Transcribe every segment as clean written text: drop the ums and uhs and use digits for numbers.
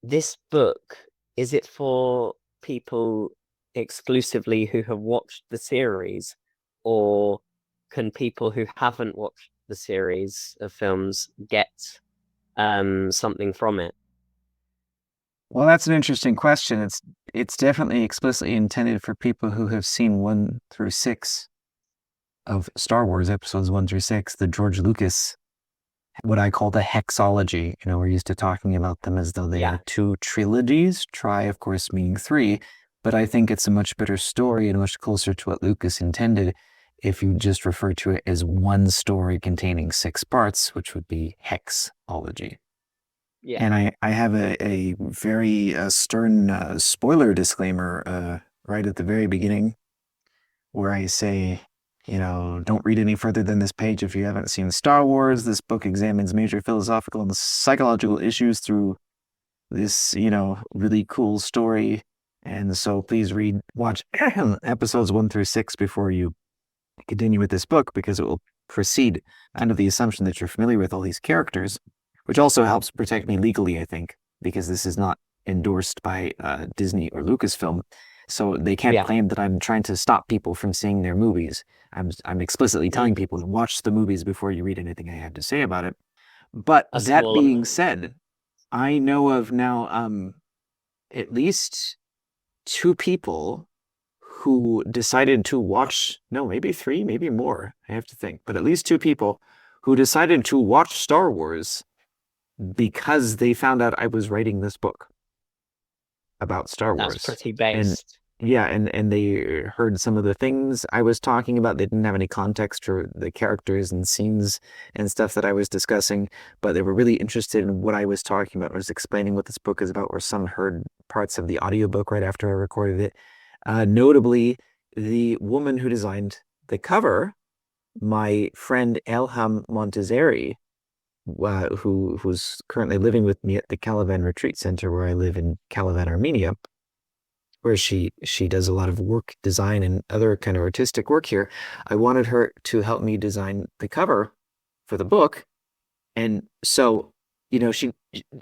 this book, is it for people exclusively who have watched the series, or can people who haven't watched the series of films get something from it? Well, that's an interesting question. It's definitely explicitly intended for people who have seen 1 through 6 of Star Wars episodes 1 through 6, the George Lucas, what I call the hexology. We're used to talking about them as though they Yeah. are two trilogies, tri, of course, meaning three. But I think it's a much better story and much closer to what Lucas intended if you just refer to it as one story containing 6 parts, which would be hexology. Yeah. And I have a very stern spoiler disclaimer right at the very beginning where I say, don't read any further than this page if you haven't seen Star Wars. This book examines major philosophical and psychological issues through this, really cool story. And so please watch episodes 1 through 6 before you continue with this book, because it will proceed under the assumption that you're familiar with all these characters, which also helps protect me legally, I think, because this is not endorsed by Disney or Lucasfilm. So they can't Yeah. claim that I'm trying to stop people from seeing their movies. I'm explicitly telling people to watch the movies before you read anything I have to say about it. But that Well, being said, I know of now at least 2 people who decided to watch, no, maybe 3, maybe more, I have to think, but at least 2 people who decided to watch Star Wars because they found out I was writing this book about Star that's Wars. pretty And based. yeah, and they heard some of the things I was talking about. They didn't have any context for the characters and scenes and stuff that I was discussing, but they were really interested in what I was talking about. I was explaining what this book is about, or some heard parts of the audiobook right after I recorded it. Notably, the woman who designed the cover, my friend Elham Montazeri, who's currently living with me at the Calavan Retreat Center, where I live in Calavan, Armenia, where she does a lot of work design and other kind of artistic work here. I wanted her to help me design the cover for the book. And so, she,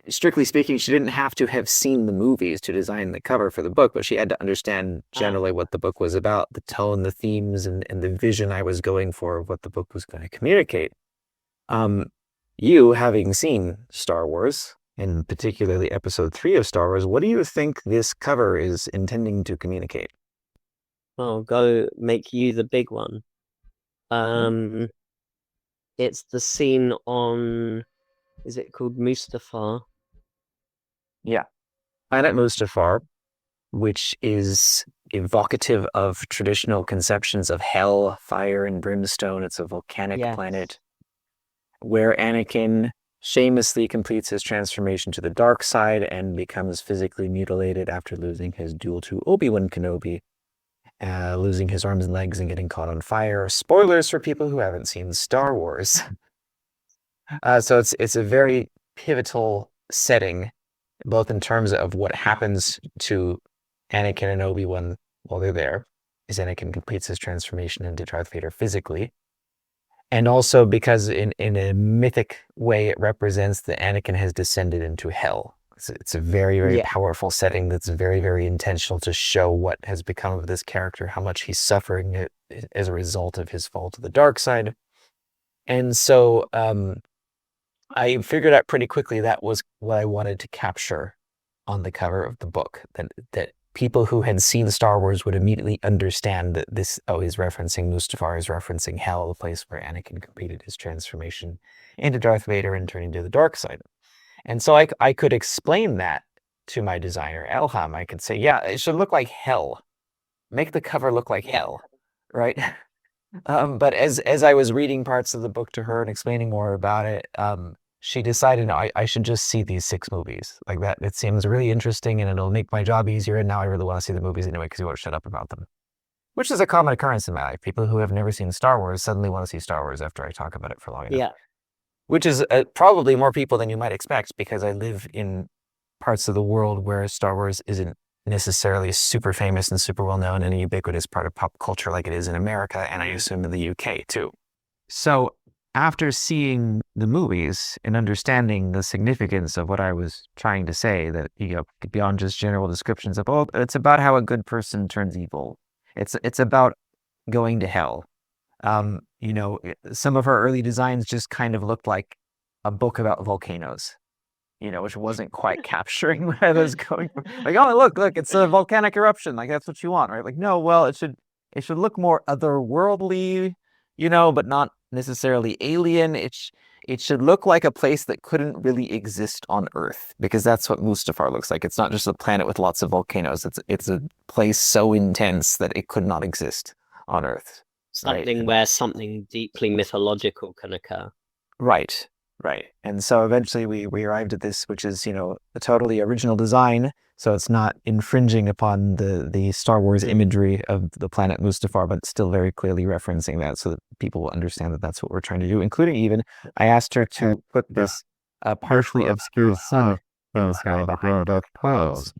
strictly speaking, she didn't have to have seen the movies to design the cover for the book, but she had to understand Ah, generally what the book was about, the tone, the themes, and the vision I was going for of what the book was going to communicate. Um, you having seen Star Wars, and particularly episode 3 of Star Wars, what do you think this cover is intending to communicate? I'll go make you the big one. Um, it's the scene on, is it called Mustafar? Yeah. Planet Mustafar, which is evocative of traditional conceptions of hell, fire, and brimstone. It's a volcanic Yes. planet where Anakin shamelessly completes his transformation to the dark side and becomes physically mutilated after losing his duel to Obi-Wan Kenobi, losing his arms and legs and getting caught on fire. Spoilers for people who haven't seen Star Wars. So it's a very pivotal setting, both in terms of what happens to Anakin and Obi-Wan while they're there, as Anakin completes his transformation into Darth Vader physically, and also because in a mythic way, it represents that Anakin has descended into hell. It's a very, very Yeah. powerful setting that's very, very intentional to show what has become of this character, how much he's suffering as a result of his fall to the dark side. And so I figured out pretty quickly that was what I wanted to capture on the cover of the book. That people who had seen Star Wars would immediately understand that this, oh, he's referencing Mustafar, is referencing hell, the place where Anakin completed his transformation into Darth Vader and turning to the dark side. And so I could explain that to my designer, Elham. I could say, yeah, it should look like hell. Make the cover look like Yeah. hell, right? But as I was reading parts of the book to her and explaining more about it, she decided, no, I should just see these 6 movies like that. It seems really interesting and it'll make my job easier. And now I really want to see the movies anyway because you won't shut up about them, which is a common occurrence in my life. People who have never seen Star Wars suddenly want to see Star Wars after I talk about it for long enough, Yeah. which is probably more people than you might expect because I live in parts of the world where Star Wars isn't necessarily super famous and super well known and a ubiquitous part of pop culture like it is in America, and I assume in the UK too. So after seeing the movies and understanding the significance of what I was trying to say, that, beyond just general descriptions of, oh, it's about how a good person turns evil. It's about going to hell. Some of her early designs just kind of looked like a book about volcanoes, which wasn't quite capturing what I was going for. Like, oh, look, it's a volcanic eruption. Like, that's what you want, right? Like, no, well, it should look more otherworldly, but not necessarily alien. It should look like a place that couldn't really exist on Earth, because that's what Mustafar looks like. It's not just a planet with lots of volcanoes. It's a place so intense that it could not exist on Earth. Something right? where something deeply mythological can occur. Right. And so eventually we arrived at this, which is, a totally original design. So it's not infringing upon the Star Wars imagery of the planet Mustafar, but it's still very clearly referencing that, so that people will understand that that's what we're trying to do. Including, even, I asked her to put this partially obscure sun in the sky behind dark clouds.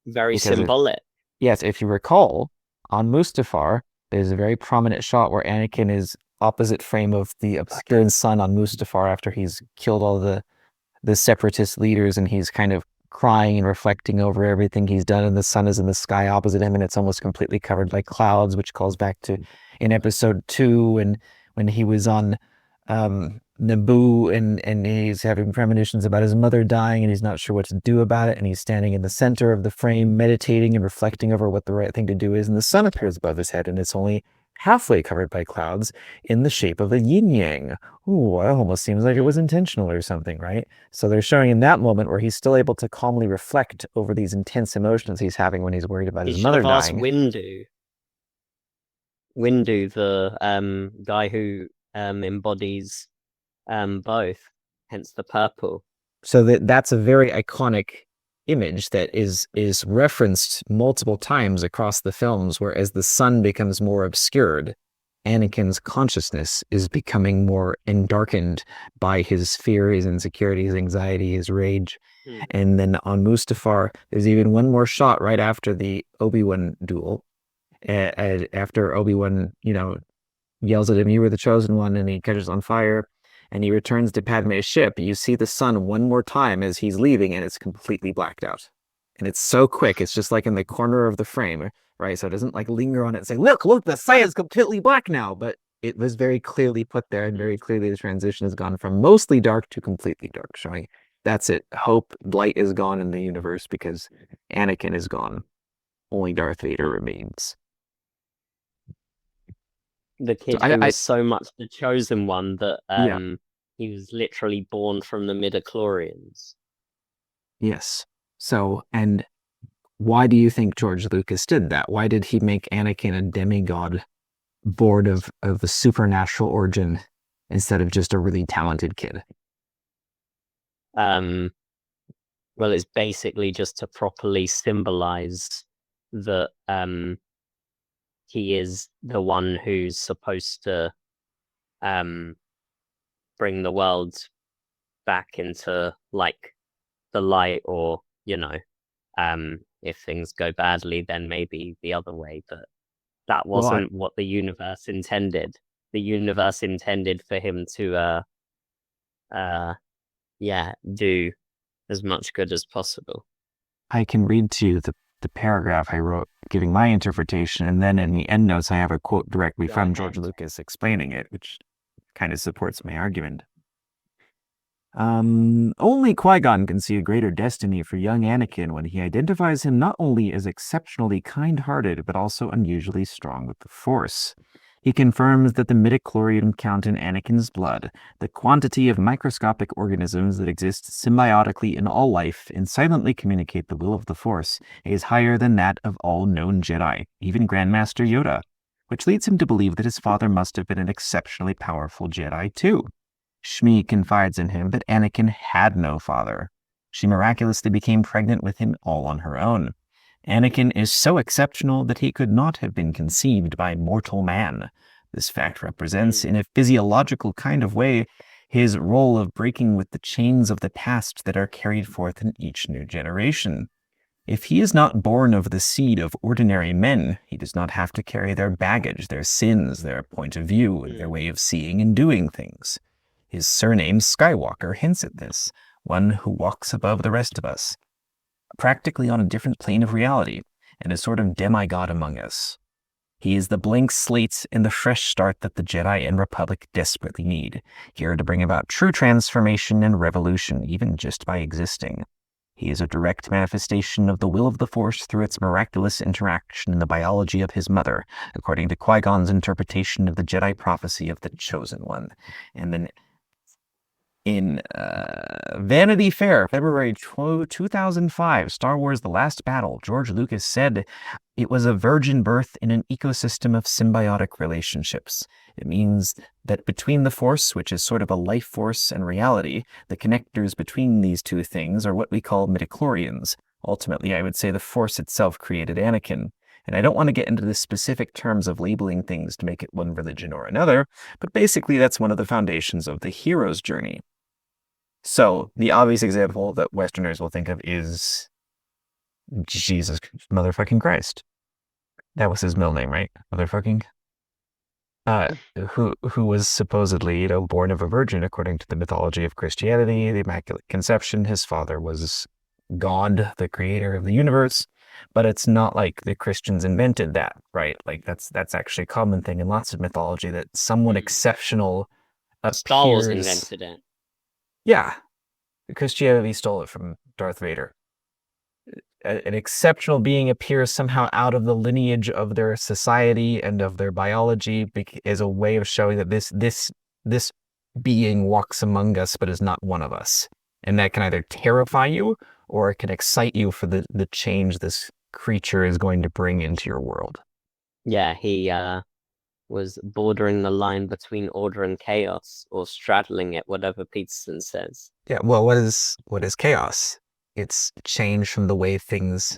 Very symbolic. Yes, if you recall, on Mustafar, there's a very prominent shot where Anakin is opposite frame of the obscured sun on Mustafar after he's killed all the separatist leaders, and he's kind of crying and reflecting over everything he's done, and the sun is in the sky opposite him, and it's almost completely covered by clouds, which calls back to in episode 2, and when he was on Naboo, and he's having premonitions about his mother dying, and he's not sure what to do about it, and he's standing in the center of the frame meditating and reflecting over what the right thing to do is, and the sun appears above his head, and it's only halfway covered by clouds in the shape of a yin-yang. Ooh, it almost seems like it was intentional or something, right? So they're showing in that moment where he's still able to calmly reflect over these intense emotions he's having when he's worried about his mother dying. Windu, the guy who embodies both, hence the purple. So that's a very iconic image that is referenced multiple times across the films, where as the sun becomes more obscured, Anakin's consciousness is becoming more darkened by his fear, his insecurity, his anxiety, his rage. And then on Mustafar, there's even one more shot right after the Obi-Wan duel. After Obi-Wan, yells at him, "You were the chosen one," and he catches on fire, and he returns to Padme's ship. You see the sun one more time as he's leaving, and it's completely blacked out. And it's so quick, it's just like in the corner of the frame, right? So it doesn't like linger on it and say, look, the sky is completely black now. But it was very clearly put there, and very clearly the transition has gone from mostly dark to completely dark, showing that's it. Hope, light is gone in the universe because Anakin is gone. Only Darth Vader remains. The kid who was so much the chosen one that he was literally born from the midichlorians. Yes. So, and why do you think George Lucas did that? Why did he make Anakin a demigod born of a supernatural origin instead of just a really talented kid? Well, it's basically just to properly symbolize that he is the one who's supposed to bring the world back into like the light, or if things go badly, then maybe the other way. But that wasn't what the universe intended. The universe intended for him to do as much good as possible. I can read to you the paragraph I wrote giving my interpretation, and then in the end notes I have a quote directly from George Lucas explaining it, which kind of supports my argument. Only Qui-Gon can see a greater destiny for young Anakin when he identifies him not only as exceptionally kind-hearted, but also unusually strong with the Force. He confirms that the midichlorian count in Anakin's blood, the quantity of microscopic organisms that exist symbiotically in all life and silently communicate the will of the Force, is higher than that of all known Jedi, even Grandmaster Yoda, which leads him to believe that his father must have been an exceptionally powerful Jedi too. Shmi confides in him that Anakin had no father. She miraculously became pregnant with him all on her own. Anakin is so exceptional that he could not have been conceived by mortal man. This fact represents, in a physiological kind of way, his role of breaking with the chains of the past that are carried forth in each new generation. If he is not born of the seed of ordinary men, he does not have to carry their baggage, their sins, their point of view, and their way of seeing and doing things. His surname, Skywalker, hints at this, one who walks above the rest of us, practically on a different plane of reality, and a sort of demigod among us. He is the blank slate and the fresh start that the Jedi and Republic desperately need, here to bring about true transformation and revolution, even just by existing. He is a direct manifestation of the will of the Force through its miraculous interaction in the biology of his mother, according to Qui-Gon's interpretation of the Jedi prophecy of the Chosen One. And then in Vanity Fair, February 2005, Star Wars The Last Battle, George Lucas said, "It was a virgin birth in an ecosystem of symbiotic relationships. It means that between the Force, which is sort of a life force, and reality, the connectors between these two things are what we call midichlorians. Ultimately, I would say the Force itself created Anakin. And I don't want to get into the specific terms of labeling things to make it one religion or another, but basically that's one of the foundations of the hero's journey." So the obvious example that Westerners will think of is Jesus motherfucking Christ. That was his middle name, right? Motherfucking. Who was supposedly, born of a virgin according to the mythology of Christianity, the Immaculate Conception. His father was God, the creator of the universe. But it's not like the Christians invented that, right? Like that's actually a common thing in lots of mythology, that someone exceptional appears. Star Wars invented it. Yeah, Christianity stole it from Darth Vader. An exceptional being appears somehow out of the lineage of their society and of their biology as a way of showing that this being walks among us but is not one of us. And that can either terrify you or it can excite you for the change this creature is going to bring into your world. Yeah, he was bordering the line between order and chaos, or straddling it, whatever Peterson says. Yeah, well, what is chaos? It's change from the way things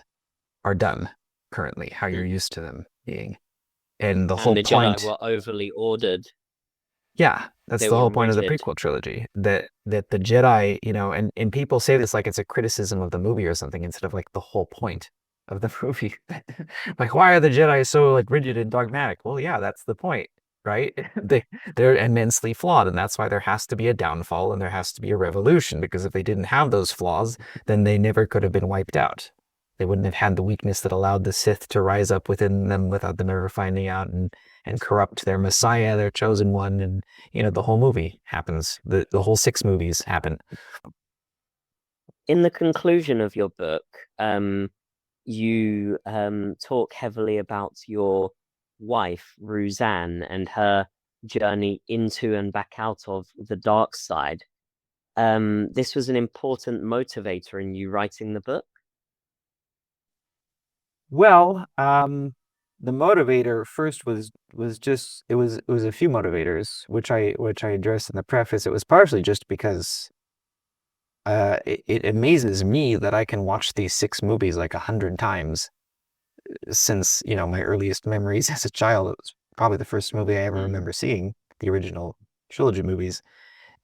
are done currently, how you're used to them being. And the whole point... Jedi were overly ordered. Yeah, that's They the whole were point of the rigid. prequel trilogy. That the Jedi, and people say this like it's a criticism of the movie or something, instead of like the whole point of the movie. Like, why are the Jedi so like rigid and dogmatic? Well, yeah, that's the point, right? They're immensely flawed, and that's why there has to be a downfall and there has to be a revolution, because if they didn't have those flaws, then they never could have been wiped out. They wouldn't have had the weakness that allowed the Sith to rise up within them without them ever finding out and corrupt their Messiah, their chosen one. And, the whole movie happens. The whole 6 movies happen. In the conclusion of your book, you talk heavily about your wife, Ruzan, and her journey into and back out of the dark side. This was an important motivator in you writing the book? Well, the motivator first was just it was a few motivators which I addressed in the preface. It was partially just because it amazes me that I can watch these 6 movies like 100 times since my earliest memories as a child. It was probably the first movie I ever remember seeing, the original trilogy movies,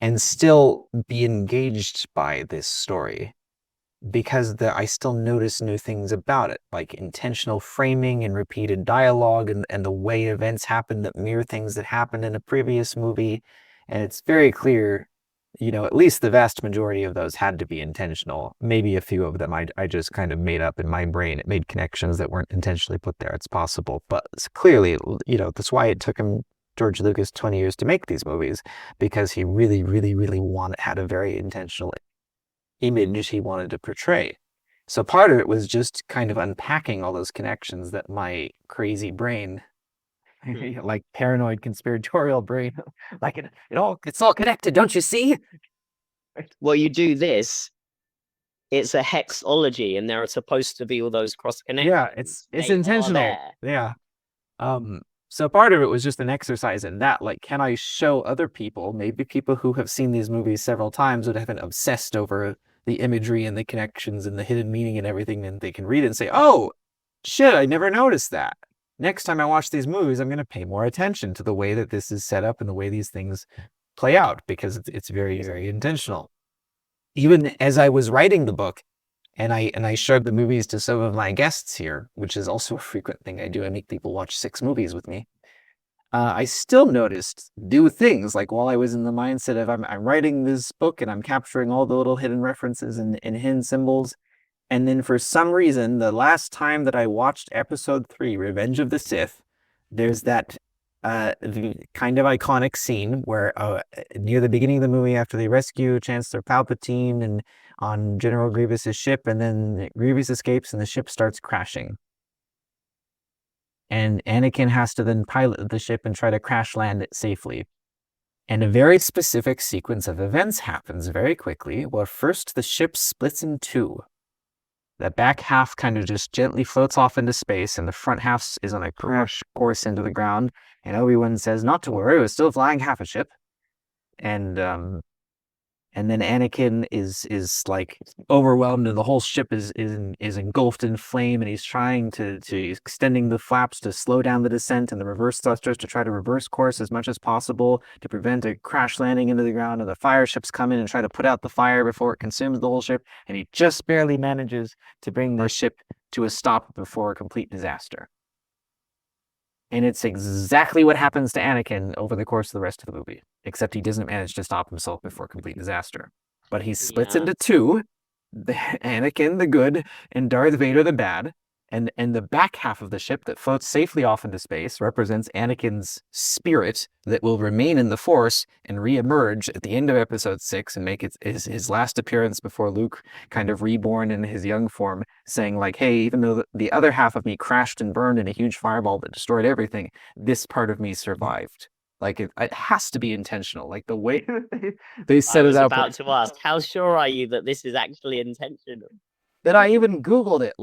and still be engaged by this story. Because I still notice new things about it, like intentional framing and repeated dialogue and the way events happen that mirror things that happened in a previous movie. And it's very clear, at least the vast majority of those had to be intentional. Maybe a few of them I just kind of made up in my brain. It made connections that weren't intentionally put there. It's possible. But it's clearly, that's why it took George Lucas 20 years to make these movies, because he really, really, really had a very intentional image he wanted to portray. So part of it was just kind of unpacking all those connections that my crazy brain, like paranoid conspiratorial brain, like it's all connected, don't you see? Well, you do this, it's a hexology, and there are supposed to be all those cross connections. Yeah, it's intentional. Yeah. So part of it was just an exercise in that, like, can I show other people, maybe people who have seen these movies several times but haven't obsessed over the imagery and the connections and the hidden meaning and everything, and they can read it and say, oh, shit, I never noticed that. Next time I watch these movies, I'm going to pay more attention to the way that this is set up and the way these things play out, because it's very, very intentional. Even as I was writing the book, And I showed the movies to some of my guests here, which is also a frequent thing I do. I make people watch 6 movies with me. I still noticed new things, like while I was in the mindset of I'm writing this book and I'm capturing all the little hidden references and hidden symbols. And then for some reason, the last time that I watched episode 3, Revenge of the Sith, there's that the kind of iconic scene where near the beginning of the movie, after they rescue Chancellor Palpatine and on General Grievous's ship, and then Grievous escapes and the ship starts crashing. And Anakin has to then pilot the ship and try to crash land it safely. And a very specific sequence of events happens very quickly, where first the ship splits in two. The back half kind of just gently floats off into space, and the front half is on a crash course into the ground. And Obi-Wan says, not to worry, it was still flying half a ship. And then Anakin is like overwhelmed, and the whole ship is engulfed in flame, and he's trying to extending the flaps to slow down the descent and the reverse thrusters to try to reverse course as much as possible to prevent a crash landing into the ground. And the fire ships come in and try to put out the fire before it consumes the whole ship, and he just barely manages to bring the ship to a stop before a complete disaster. And it's exactly what happens to Anakin over the course of the rest of the movie, except he doesn't manage to stop himself before complete disaster. But he splits into two, Anakin the good and Darth Vader the bad. And the back half of the ship that floats safely off into space represents Anakin's spirit that will remain in the Force and reemerge at the end of episode 6 and make his last appearance before Luke, kind of reborn in his young form, saying like, hey, even though the other half of me crashed and burned in a huge fireball that destroyed everything, this part of me survived. Like, it has to be intentional. Like, the way they set it up. I was about to ask, how sure are you that this is actually intentional? That I even Googled it.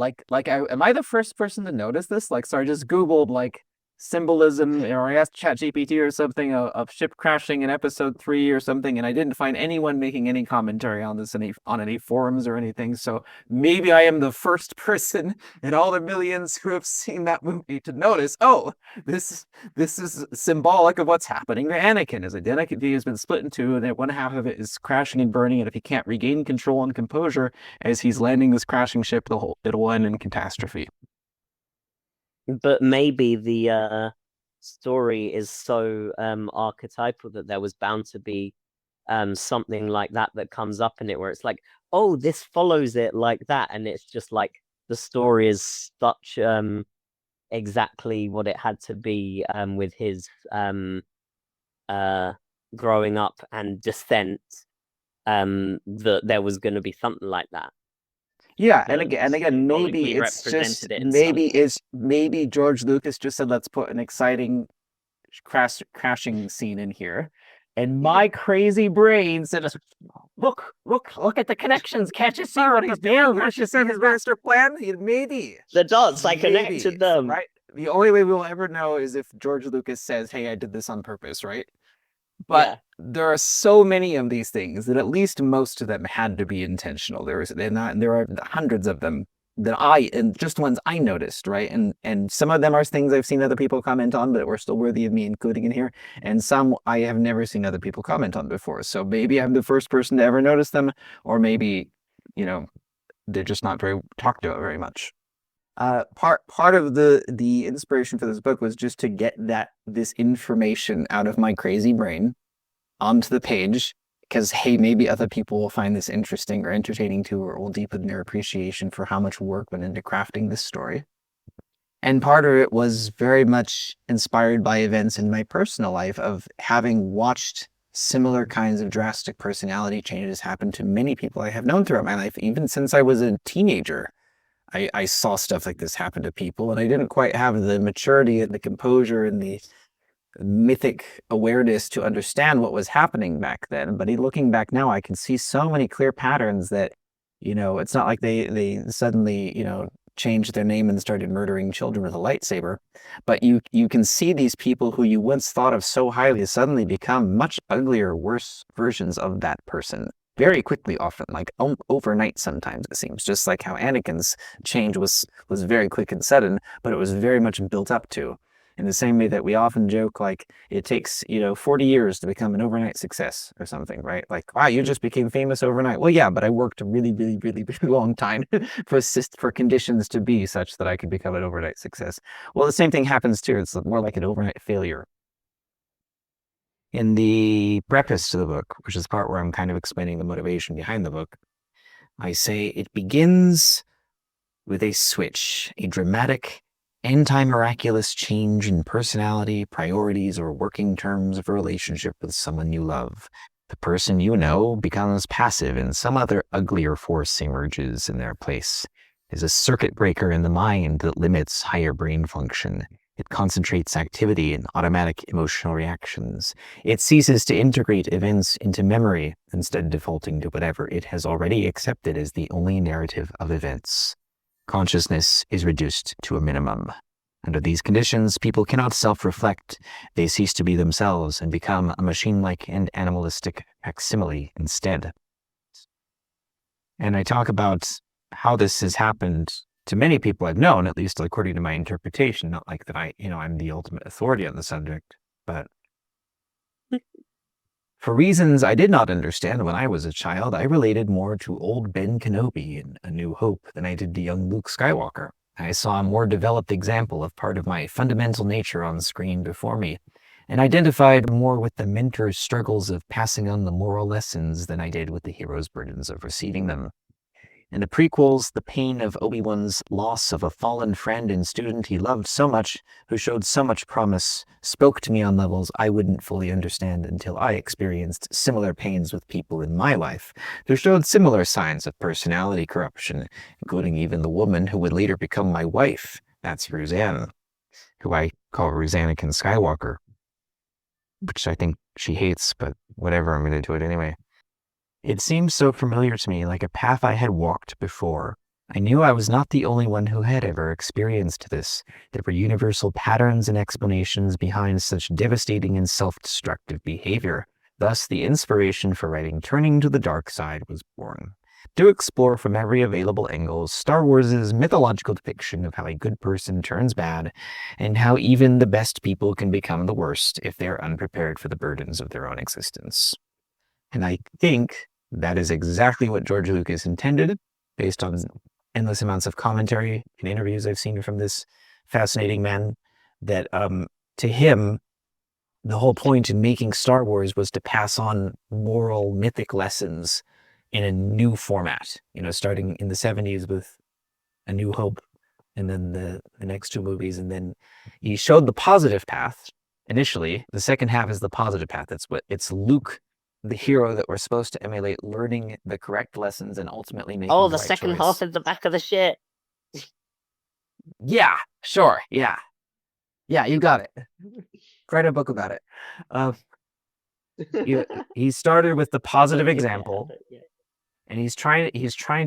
Am I the first person to notice this? Like, so I just Googled, like, symbolism, or I asked ChatGPT or something of ship crashing in episode 3 or something, and I didn't find anyone making any commentary on this on any forums or anything. So maybe I am the first person in all the millions who have seen that movie to notice, oh, this is symbolic of what's happening to Anakin. His identity has been split in two, and that one half of it is crashing and burning, and if he can't regain control and composure as he's landing this crashing ship, it'll end in catastrophe. But maybe the story is so archetypal that there was bound to be something like that comes up in it, where it's like, oh, this follows it like that, and it's just like the story is such exactly what it had to be with his growing up and descent, that there was going to be something like that. Yeah, and again, maybe it's just maybe George Lucas just said, let's put an exciting crashing scene in here, and my crazy brain said, look at the connections. Can't you see what he's doing? Can't you see his master plan? Maybe the dots, I connected them. Right. The only way we'll ever know is if George Lucas says, hey, I did this on purpose, right? But there are so many of these things that at least most of them had to be intentional. There are hundreds of them and just ones I noticed, right? And some of them are things I've seen other people comment on, but were still worthy of me including in here. And some I have never seen other people comment on before. So maybe I'm the first person to ever notice them, or maybe, they're just not talked about very much. Part of the inspiration for this book was just to get this information out of my crazy brain onto the page, because, hey, maybe other people will find this interesting or entertaining too, or will deepen their appreciation for how much work went into crafting this story. And part of it was very much inspired by events in my personal life of having watched similar kinds of drastic personality changes happen to many people I have known throughout my life, even since I was a teenager. I saw stuff like this happen to people, and I didn't quite have the maturity and the composure and the mythic awareness to understand what was happening back then. But looking back now, I can see so many clear patterns that, it's not like they suddenly, changed their name and started murdering children with a lightsaber. But you can see these people who you once thought of so highly suddenly become much uglier, worse versions of that person. Very quickly, often, like overnight sometimes, it seems. Just like how Anakin's change was very quick and sudden, but it was very much built up to. In the same way that we often joke, like, it takes, 40 years to become an overnight success or something, right? Like, wow, you just became famous overnight. Well, yeah, but I worked a really, really, really, really long time for conditions to be such that I could become an overnight success. Well, the same thing happens too. It's more like an overnight failure. In the preface to the book, which is the part where I'm kind of explaining the motivation behind the book, I say it begins with a switch, a dramatic, anti-miraculous change in personality, priorities, or working terms of a relationship with someone you love. The person you know becomes passive and some other uglier force emerges in their place. There's a circuit breaker in the mind that limits higher brain function. It concentrates activity and automatic emotional reactions. It ceases to integrate events into memory, instead defaulting to whatever it has already accepted as the only narrative of events. Consciousness is reduced to a minimum. Under these conditions, people cannot self-reflect. They cease to be themselves and become a machine-like and animalistic facsimile instead. And I talk about how this has happened to many people I've known, at least according to my interpretation. Not like that I'm the ultimate authority on the subject, but for reasons I did not understand when I was a child, I related more to old Ben Kenobi in A New Hope than I did to young Luke Skywalker. I saw a more developed example of part of my fundamental nature on screen before me, and identified more with the mentor's struggles of passing on the moral lessons than I did with the hero's burdens of receiving them. In the prequels, the pain of Obi-Wan's loss of a fallen friend and student he loved so much, who showed so much promise, spoke to me on levels I wouldn't fully understand until I experienced similar pains with people in my life who showed similar signs of personality corruption, including even the woman who would later become my wife. That's Ruzan, who I call Anakin Skywalker, which I think she hates, but whatever, I'm going to do it anyway. It seemed so familiar to me, like a path I had walked before. I knew I was not the only one who had ever experienced this. There were universal patterns and explanations behind such devastating and self-destructive behavior. Thus, the inspiration for writing Turning to the Dark Side was born. To explore from every available angle Star Wars' mythological depiction of how a good person turns bad, and how even the best people can become the worst if they're unprepared for the burdens of their own existence. And I think that is exactly what George Lucas intended, based on endless amounts of commentary and interviews I've seen from this fascinating man, that to him, the whole point in making Star Wars was to pass on moral, mythic lessons in a new format, starting in the 70s with A New Hope, and then the next two movies. And then he showed the positive path initially. The second half is the positive path. It's Luke, the hero that we're supposed to emulate, learning the correct lessons and ultimately making the right second choice. half is the back of the shit. Yeah, sure. Yeah, you got it. Write a book about it. He started with the positive example, and he's trying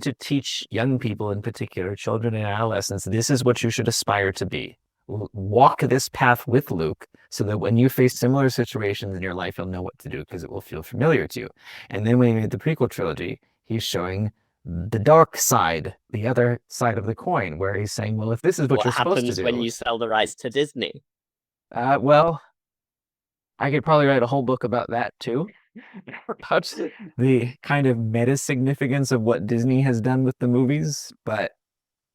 to teach young people, in particular children and adolescents, this is what you should aspire to be. Walk this path with Luke, so that when you face similar situations in your life, you'll know what to do because it will feel familiar to you. And then when he made the prequel trilogy, he's showing the dark side, the other side of the coin, where he's saying, well, if this is what you're supposed to do... What happens when you sell the rights to Disney? Well, I could probably write a whole book about that too. About the kind of meta significance of what Disney has done with the movies, but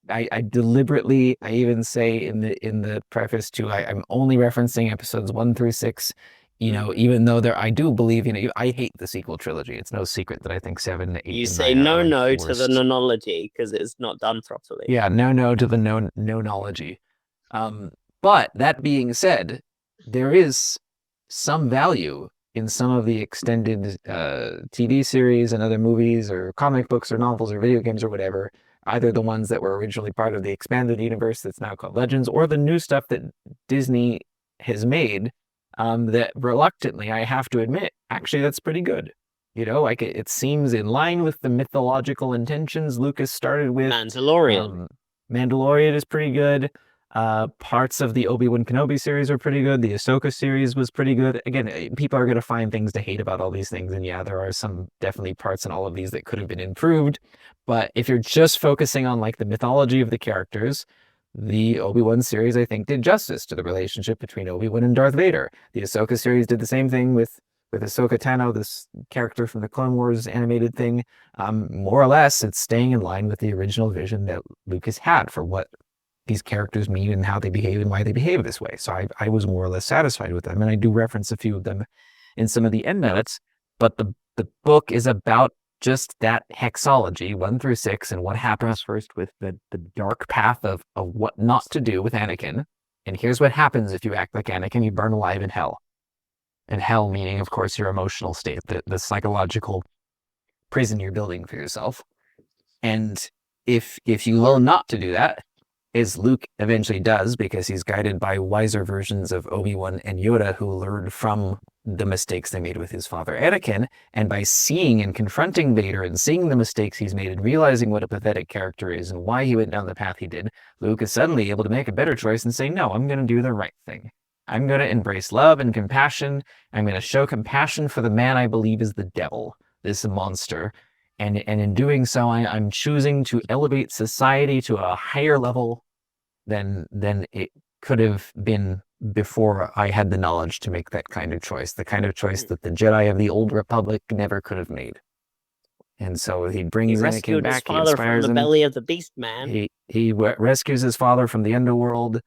I deliberately, I even say in the preface too, I'm only referencing episodes 1 through 6, even though I do believe, I hate the sequel trilogy. It's no secret that I think 7, 8, you and say 9 are no the to the nonology because it's not done properly. Yeah, no to the nonology. But that being said, there is some value in some of the extended TV series and other movies or comic books or novels or video games or whatever, either the ones that were originally part of the expanded universe that's now called Legends, or the new stuff that Disney has made, that reluctantly, I have to admit, actually that's pretty good. Like it seems in line with the mythological intentions Lucas started with. Mandalorian. Mandalorian is pretty good. Parts of the Obi-Wan Kenobi series are pretty good. The Ahsoka series was pretty good. Again, people are going to find things to hate about all these things. And yeah, there are some definitely parts in all of these that could have been improved. But if you're just focusing on like the mythology of the characters, The Obi-Wan series, I think, did justice to the relationship between Obi-Wan and Darth Vader. The Ahsoka series did the same thing with Ahsoka Tano, this character from the Clone Wars animated thing. More or less, it's staying in line with the original vision that Lucas had for what these characters mean and how they behave and why they behave this way. So I was more or less satisfied with them, and I do reference a few of them in some of the end notes. But the book is about just that hexology, 1 through 6, and what happens first with the dark path of what not to do with Anakin. And here's what happens if you act like Anakin: you burn alive in hell. And hell meaning, of course, your emotional state, the psychological prison you're building for yourself. And if you learn not to do that, as Luke eventually does, because he's guided by wiser versions of Obi-Wan and Yoda who learned from the mistakes they made with his father Anakin, and by seeing and confronting Vader and seeing the mistakes he's made and realizing what a pathetic character is and why he went down the path he did, Luke is suddenly able to make a better choice and say, no, I'm going to do the right thing. I'm going to embrace love and compassion. I'm going to show compassion for the man I believe is the devil, this monster. And in doing so, I'm choosing to elevate society to a higher level than it could have been before I had the knowledge to make that kind of choice, the kind of choice that the Jedi of the Old Republic never could have made. And so he brings Anakin back. He rescued his father from the belly of the beast, man. He rescues his father from the underworld,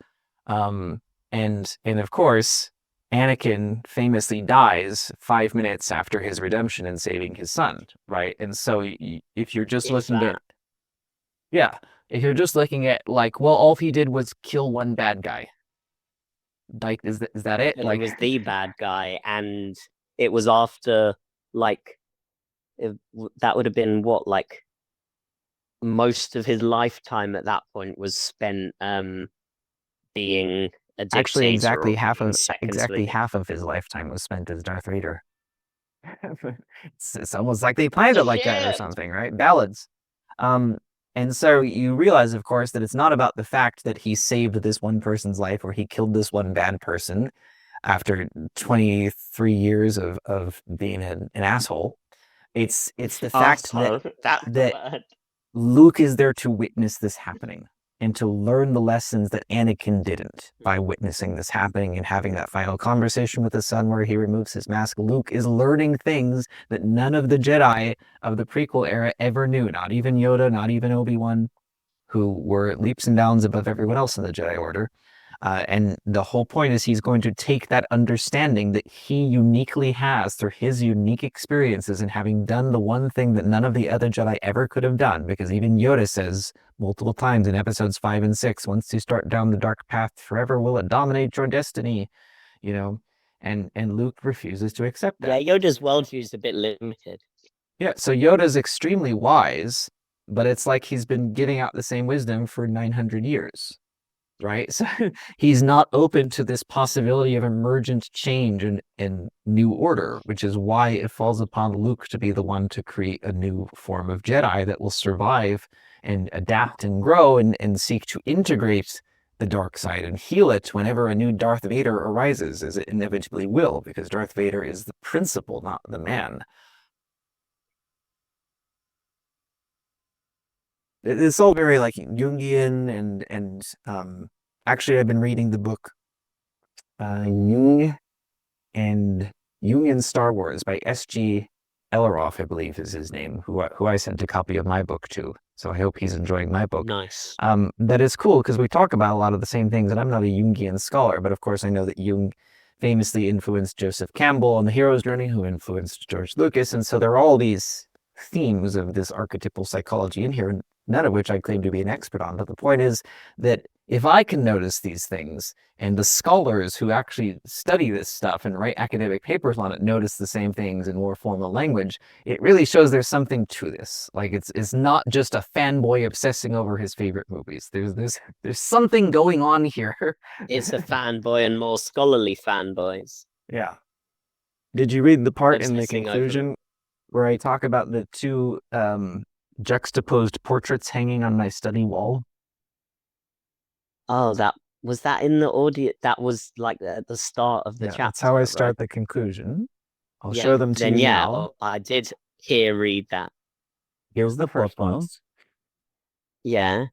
and of course, Anakin famously dies 5 minutes after his redemption and saving his son, right? And so if you're just looking at, if you're just looking at like, well, all he did was kill one bad guy. Like, is that it? Like, it was the bad guy, and it was after, like, that would have been what, like, most of his lifetime at that point was spent being a dictator. Actually, exactly half of his lifetime was spent as Darth Vader. It's almost like they planned it like that or something, right? Ballads. And so you realize, of course, that it's not about the fact that he saved this one person's life or he killed this one bad person after 23 years of being an asshole. It's the fact that Luke is there to witness this happening and to learn the lessons that Anakin didn't by witnessing this happening and having that final conversation with his son where he removes his mask. Luke is learning things that none of the Jedi of the prequel era ever knew, not even Yoda, not even Obi-Wan, who were leaps and bounds above everyone else in the Jedi Order. And the whole point is he's going to take that understanding that he uniquely has through his unique experiences and having done the one thing that none of the other Jedi ever could have done, because even Yoda says multiple times in episodes 5 and 6, once you start down the dark path, forever will it dominate your destiny, you know, and Luke refuses to accept that. Yeah, Yoda's worldview is a bit limited. Yeah, so Yoda's extremely wise, but it's like he's been giving out the same wisdom for 900 years. Right? So he's not open to this possibility of emergent change and new order, which is why it falls upon Luke to be the one to create a new form of Jedi that will survive and adapt and grow and seek to integrate the dark side and heal it whenever a new Darth Vader arises, as it inevitably will, because Darth Vader is the principle, not the man. It's all very like Jungian and actually I've been reading the book Jung and Star Wars by S.G. Elleroff, I believe is his name, who I sent a copy of my book to. So I hope he's enjoying my book. Nice. That is cool because we talk about a lot of the same things, and I'm not a Jungian scholar, but of course I know that Jung famously influenced Joseph Campbell on The Hero's Journey, who influenced George Lucas, and so there are all these themes of this archetypal psychology in here, none of which I claim to be an expert on. But the point is that if I can notice these things, and the scholars who actually study this stuff and write academic papers on it notice the same things in more formal language, it really shows there's something to this. Like it's not just a fanboy obsessing over his favorite movies. There's something going on here. It's a fanboy and more scholarly fanboys. Yeah. Did you read the part in the conclusion where I talk about the two juxtaposed portraits hanging on my study wall? Oh, was that in the audio? That was like at the start of the chapter. That's how I start the conclusion. I'll show them to you now. I did read that. Here's the first one. Yeah.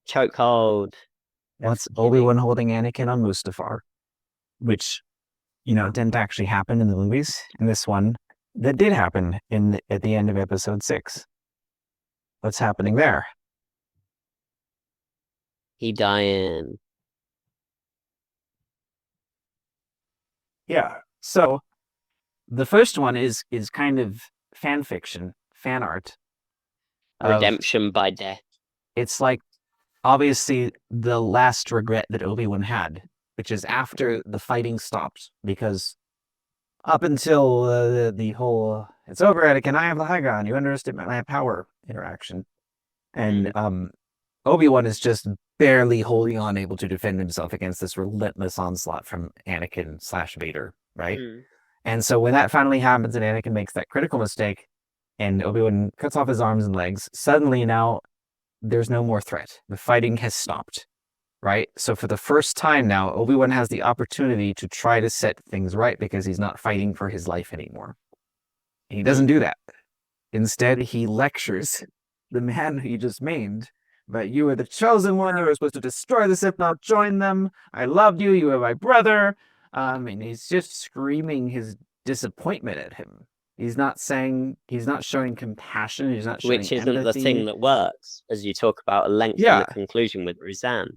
Chokehold. That's Obi-Wan holding Anakin on Mustafar, which, didn't actually happen in the movies. And this one, that did happen at the end of episode 6. What's happening there? He dying. Yeah. So the first one is kind of fan fiction, fan art. Redemption by death. It's like, obviously, the last regret that Obi-Wan had, which is after the fighting stopped, because up until the whole "it's over, Anakin, I have the high ground, you underestimate my power" interaction, and Obi-Wan is just barely holding on, able to defend himself against this relentless onslaught from Anakin/Vader, right? And so when that finally happens and Anakin makes that critical mistake and Obi-Wan cuts off his arms and legs, suddenly now there's no more threat. The fighting has stopped, right? So for the first time now, Obi-Wan has the opportunity to try to set things right because he's not fighting for his life anymore. And he doesn't do that. Instead, he lectures the man who he just maimed, but you were the chosen one, you were supposed to destroy the Sith, not join them. I loved you, you were my brother. And he's just screaming his disappointment at him. He's not showing compassion, he's not showing Which isn't empathy. the thing that works, as you talk about at length in the conclusion with Ruzan.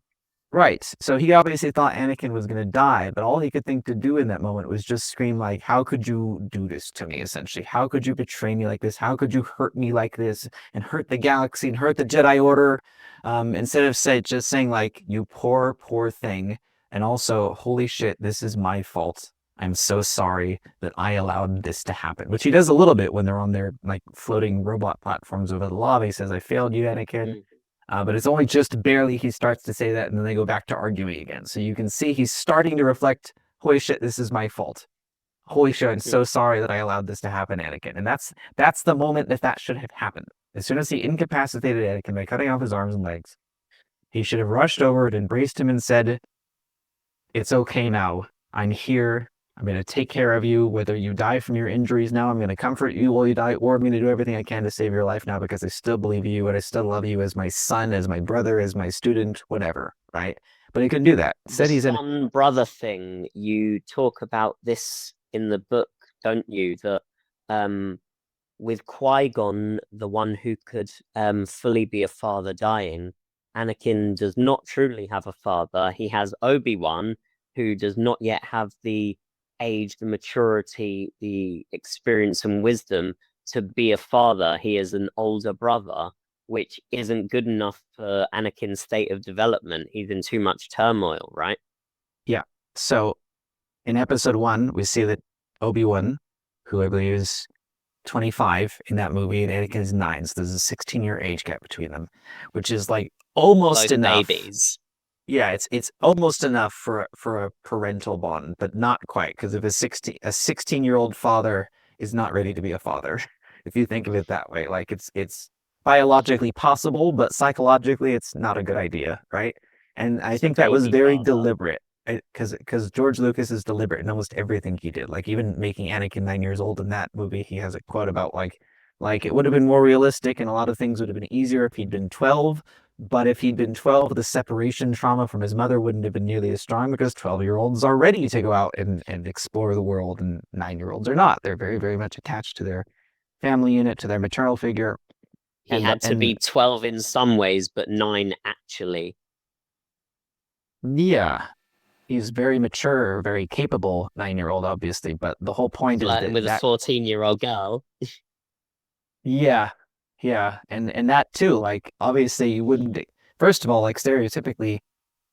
Right. So he obviously thought Anakin was going to die, but all he could think to do in that moment was just scream like, how could you do this to me, essentially? How could you betray me like this? How could you hurt me like this and hurt the galaxy and hurt the Jedi Order? Instead of just saying like, you poor, poor thing. And also, holy shit, this is my fault. I'm so sorry that I allowed this to happen. Which he does a little bit when they're on their like floating robot platforms over the lobby. He says, I failed you, Anakin. But it's only just barely he starts to say that, and then they go back to arguing again. So you can see he's starting to reflect, holy shit, this is my fault. Holy shit, I'm so sorry that I allowed this to happen, Anakin. And that's the moment that should have happened. As soon as he incapacitated Anakin by cutting off his arms and legs, he should have rushed over and embraced him and said, it's okay now. I'm here. I'm going to take care of you, whether you die from your injuries now. I'm going to comfort you while you die, or I'm going to do everything I can to save your life now because I still believe in you and I still love you as my son, as my brother, as my student, whatever, right? But he couldn't do that. Said he's in son-brother thing. You talk about this in the book, don't you? That with Qui-Gon, the one who could fully be a father dying, Anakin does not truly have a father. He has Obi-Wan, who does not yet have the age, the maturity, the experience and wisdom to be a father. He is an older brother, which isn't good enough for Anakin's state of development. He's in too much turmoil, right? Yeah. So in episode 1, we see that Obi-Wan, who I believe is 25 in that movie, and Anakin is 9. So there's a 16-year age gap between them, which is like almost enough. Babies. Yeah, it's almost enough for a parental bond, but not quite, because if a 16-year-old father is not ready to be a father, if you think of it that way, like it's biologically possible, but psychologically it's not a good idea, right? And I think that was very deliberate, because George Lucas is deliberate in almost everything he did. Like even making Anakin 9 years old in that movie, he has a quote about like it would have been more realistic and a lot of things would have been easier if he'd been 12. But if he'd been 12, the separation trauma from his mother wouldn't have been nearly as strong because 12-year-olds are ready to go out and explore the world, and 9-year-olds are not. They're very, very much attached to their family unit, to their maternal figure. He had to be 12 in some ways, but 9 actually. Yeah. He's very mature, very capable 9-year-old, obviously. But the whole point is that with a 14-year-old girl. Yeah. Yeah, and that too, like, obviously you wouldn't, first of all, like, stereotypically,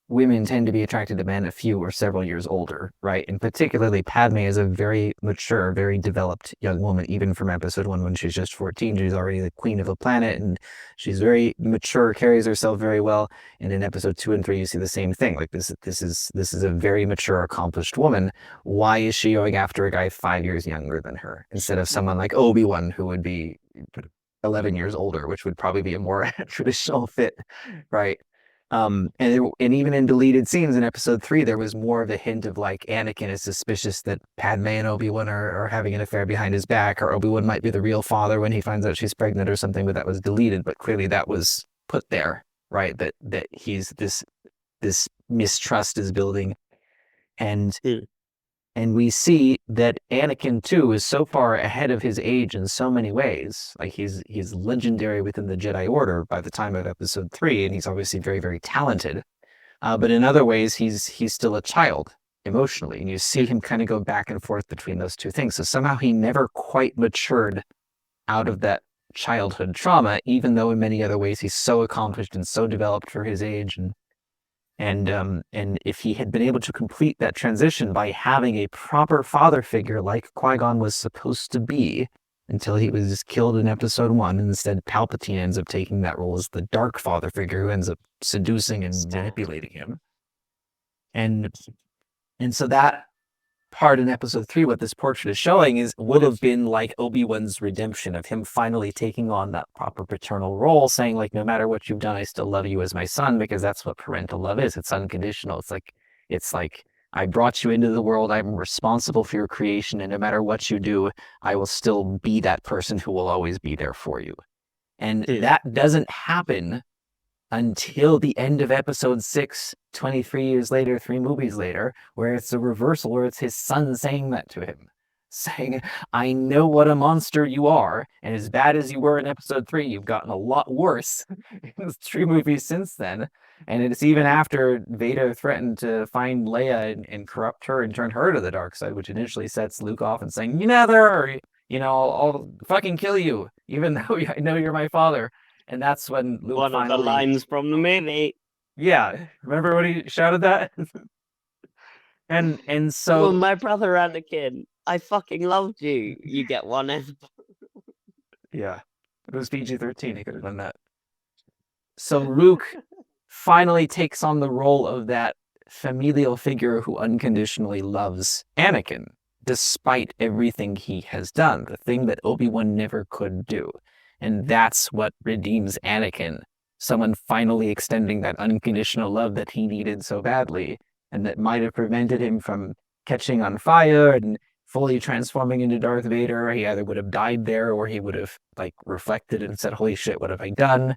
women tend to be attracted to men a few or several years older, right? And particularly Padme is a very mature, very developed young woman, even from episode 1 when she's just 14. She's already the queen of a planet, and she's very mature, carries herself very well. And in episode 2 and 3, you see the same thing. Like, this is a very mature, accomplished woman. Why is she going after a guy 5 years younger than her instead of someone like Obi-Wan, who would be 11 years older, which would probably be a more traditional fit, right? And even in deleted scenes in episode 3, there was more of a hint of like Anakin is suspicious that Padme and Obi-Wan are having an affair behind his back, or Obi-Wan might be the real father when he finds out she's pregnant or something, but that was deleted. But clearly that was put there right? That he's this mistrust is building, and Mm. and we see that Anakin too is so far ahead of his age in so many ways. Like he's legendary within the Jedi Order by the time of Episode 3, and he's obviously very, very talented. But in other ways, he's still a child emotionally, and you see him kind of go back and forth between those two things. So somehow he never quite matured out of that childhood trauma, even though in many other ways he's so accomplished and so developed for his age. And if he had been able to complete that transition by having a proper father figure like Qui-Gon was supposed to be, until he was killed in Episode 1, and instead Palpatine ends up taking that role as the dark father figure who ends up seducing and manipulating him. And so that part in Episode 3, what this portrait is showing would have been like Obi-Wan's redemption of him finally taking on that proper paternal role, saying like, no matter what you've done, I still love you as my son, because that's what parental love is. It's unconditional. It's like I brought you into the world. I'm responsible for your creation, and no matter what you do, I will still be that person who will always be there for you. And that doesn't happen until the end of Episode 6, 23 years later, 3 movies later, where it's a reversal, where it's his son saying that to him. Saying, I know what a monster you are, and as bad as you were in Episode 3, you've gotten a lot worse in the 3 movies since then. And it's even after Vader threatened to find Leia and corrupt her and turn her to the dark side, which initially sets Luke off and saying, you never, I'll fucking kill you, even though I know you're my father. And that's when Luke One finally... of the lines from the movie. Yeah, remember when he shouted that? and so... Well, my brother Anakin, I fucking loved you. You get one F. Yeah, it was PG-13. He could have done that. So Luke finally takes on the role of that familial figure who unconditionally loves Anakin, despite everything he has done, the thing that Obi-Wan never could do. And that's what redeems Anakin. Someone finally extending that unconditional love that he needed so badly, and that might have prevented him from catching on fire and fully transforming into Darth Vader. He either would have died there, or he would have reflected and said, holy shit, what have I done?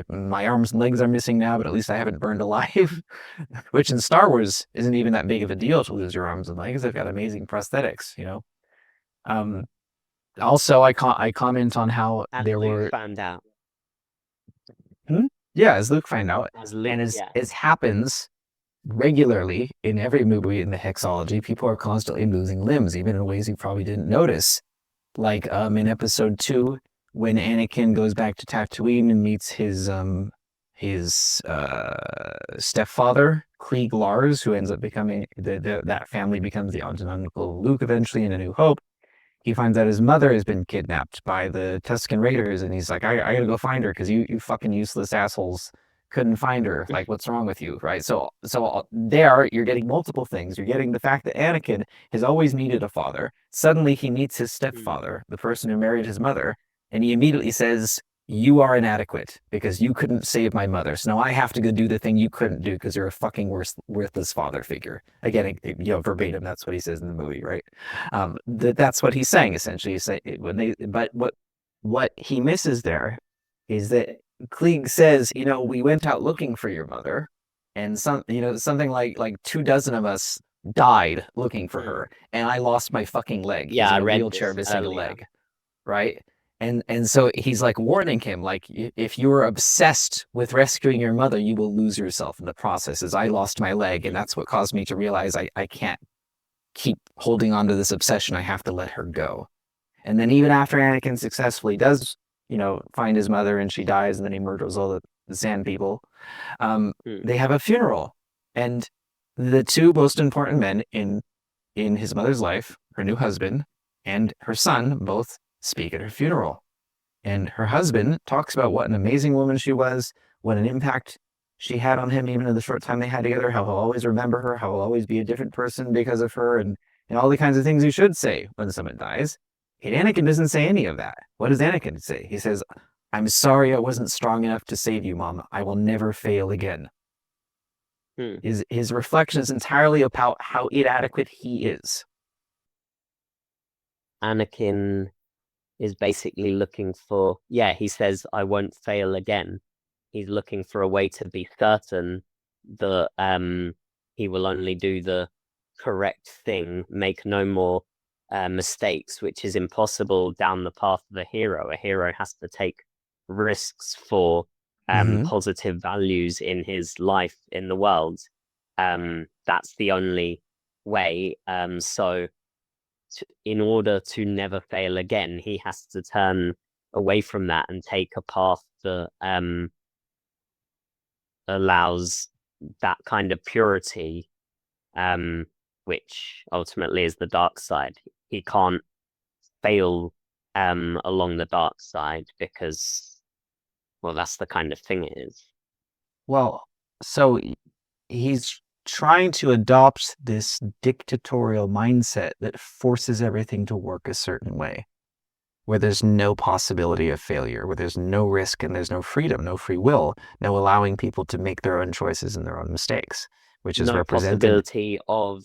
My arms and legs are missing now, but at least I haven't burned alive. Which in Star Wars isn't even that big of a deal to lose your arms and legs. They've got amazing prosthetics, Also, I comment on how And there Luke were... found out. Yeah, as Luke found out. As Luke, and as happens regularly in every movie in the hexology, people are constantly losing limbs, even in ways you probably didn't notice. Like in Episode 2, when Anakin goes back to Tatooine and meets his stepfather, Krieg Lars, who ends up becoming... that family becomes the aunt and uncle Luke eventually in A New Hope. He finds out his mother has been kidnapped by the Tusken Raiders, and he's like, I gotta go find her, because you fucking useless assholes couldn't find her. Like, what's wrong with you, right? So there, you're getting multiple things. You're getting the fact that Anakin has always needed a father. Suddenly, he meets his stepfather, the person who married his mother, and he immediately says, you are inadequate because you couldn't save my mother. So now I have to go do the thing you couldn't do because you're a fucking worthless father figure. Again, verbatim, that's what he says in the movie, right? That's what he's saying, essentially. But what he misses there is that Klieg says, we went out looking for your mother, and something like 24 of us died looking for her, and I lost my fucking leg. Yeah, he's in I a read wheelchair this missing earlier. a leg, right? And so he's like warning him, like, if you're obsessed with rescuing your mother, you will lose yourself in the process, as I lost my leg, and that's what caused me to realize I can't keep holding on to this obsession. I have to let her go. And then even after Anakin successfully does, find his mother and she dies, and then he murders all the Sand people, they have a funeral. And the 2 most important men in his mother's life, her new husband and her son, both speak at her funeral. And her husband talks about what an amazing woman she was, what an impact she had on him, even in the short time they had together, how he'll always remember her, how he'll always be a different person because of her, and all the kinds of things you should say when someone dies. And Anakin doesn't say any of that. What does Anakin say? He says, I'm sorry I wasn't strong enough to save you, Mom. I will never fail again. His reflection is entirely about how inadequate he is. Anakin is basically looking for, he says, I won't fail again, he's looking for a way to be certain that he will only do the correct thing, make no more mistakes, which is impossible down the path of a hero. A hero has to take risks for positive values in his life in the world. That's the only way. So in order to never fail again, he has to turn away from that and take a path that allows that kind of purity, which ultimately is the dark side. He can't fail along the dark side because, well, that's the kind of thing it is. Well, so he's trying to adopt this dictatorial mindset that forces everything to work a certain way, where there's no possibility of failure, where there's no risk and there's no freedom, no free will, no allowing people to make their own choices and their own mistakes, which is no represented. Possibility of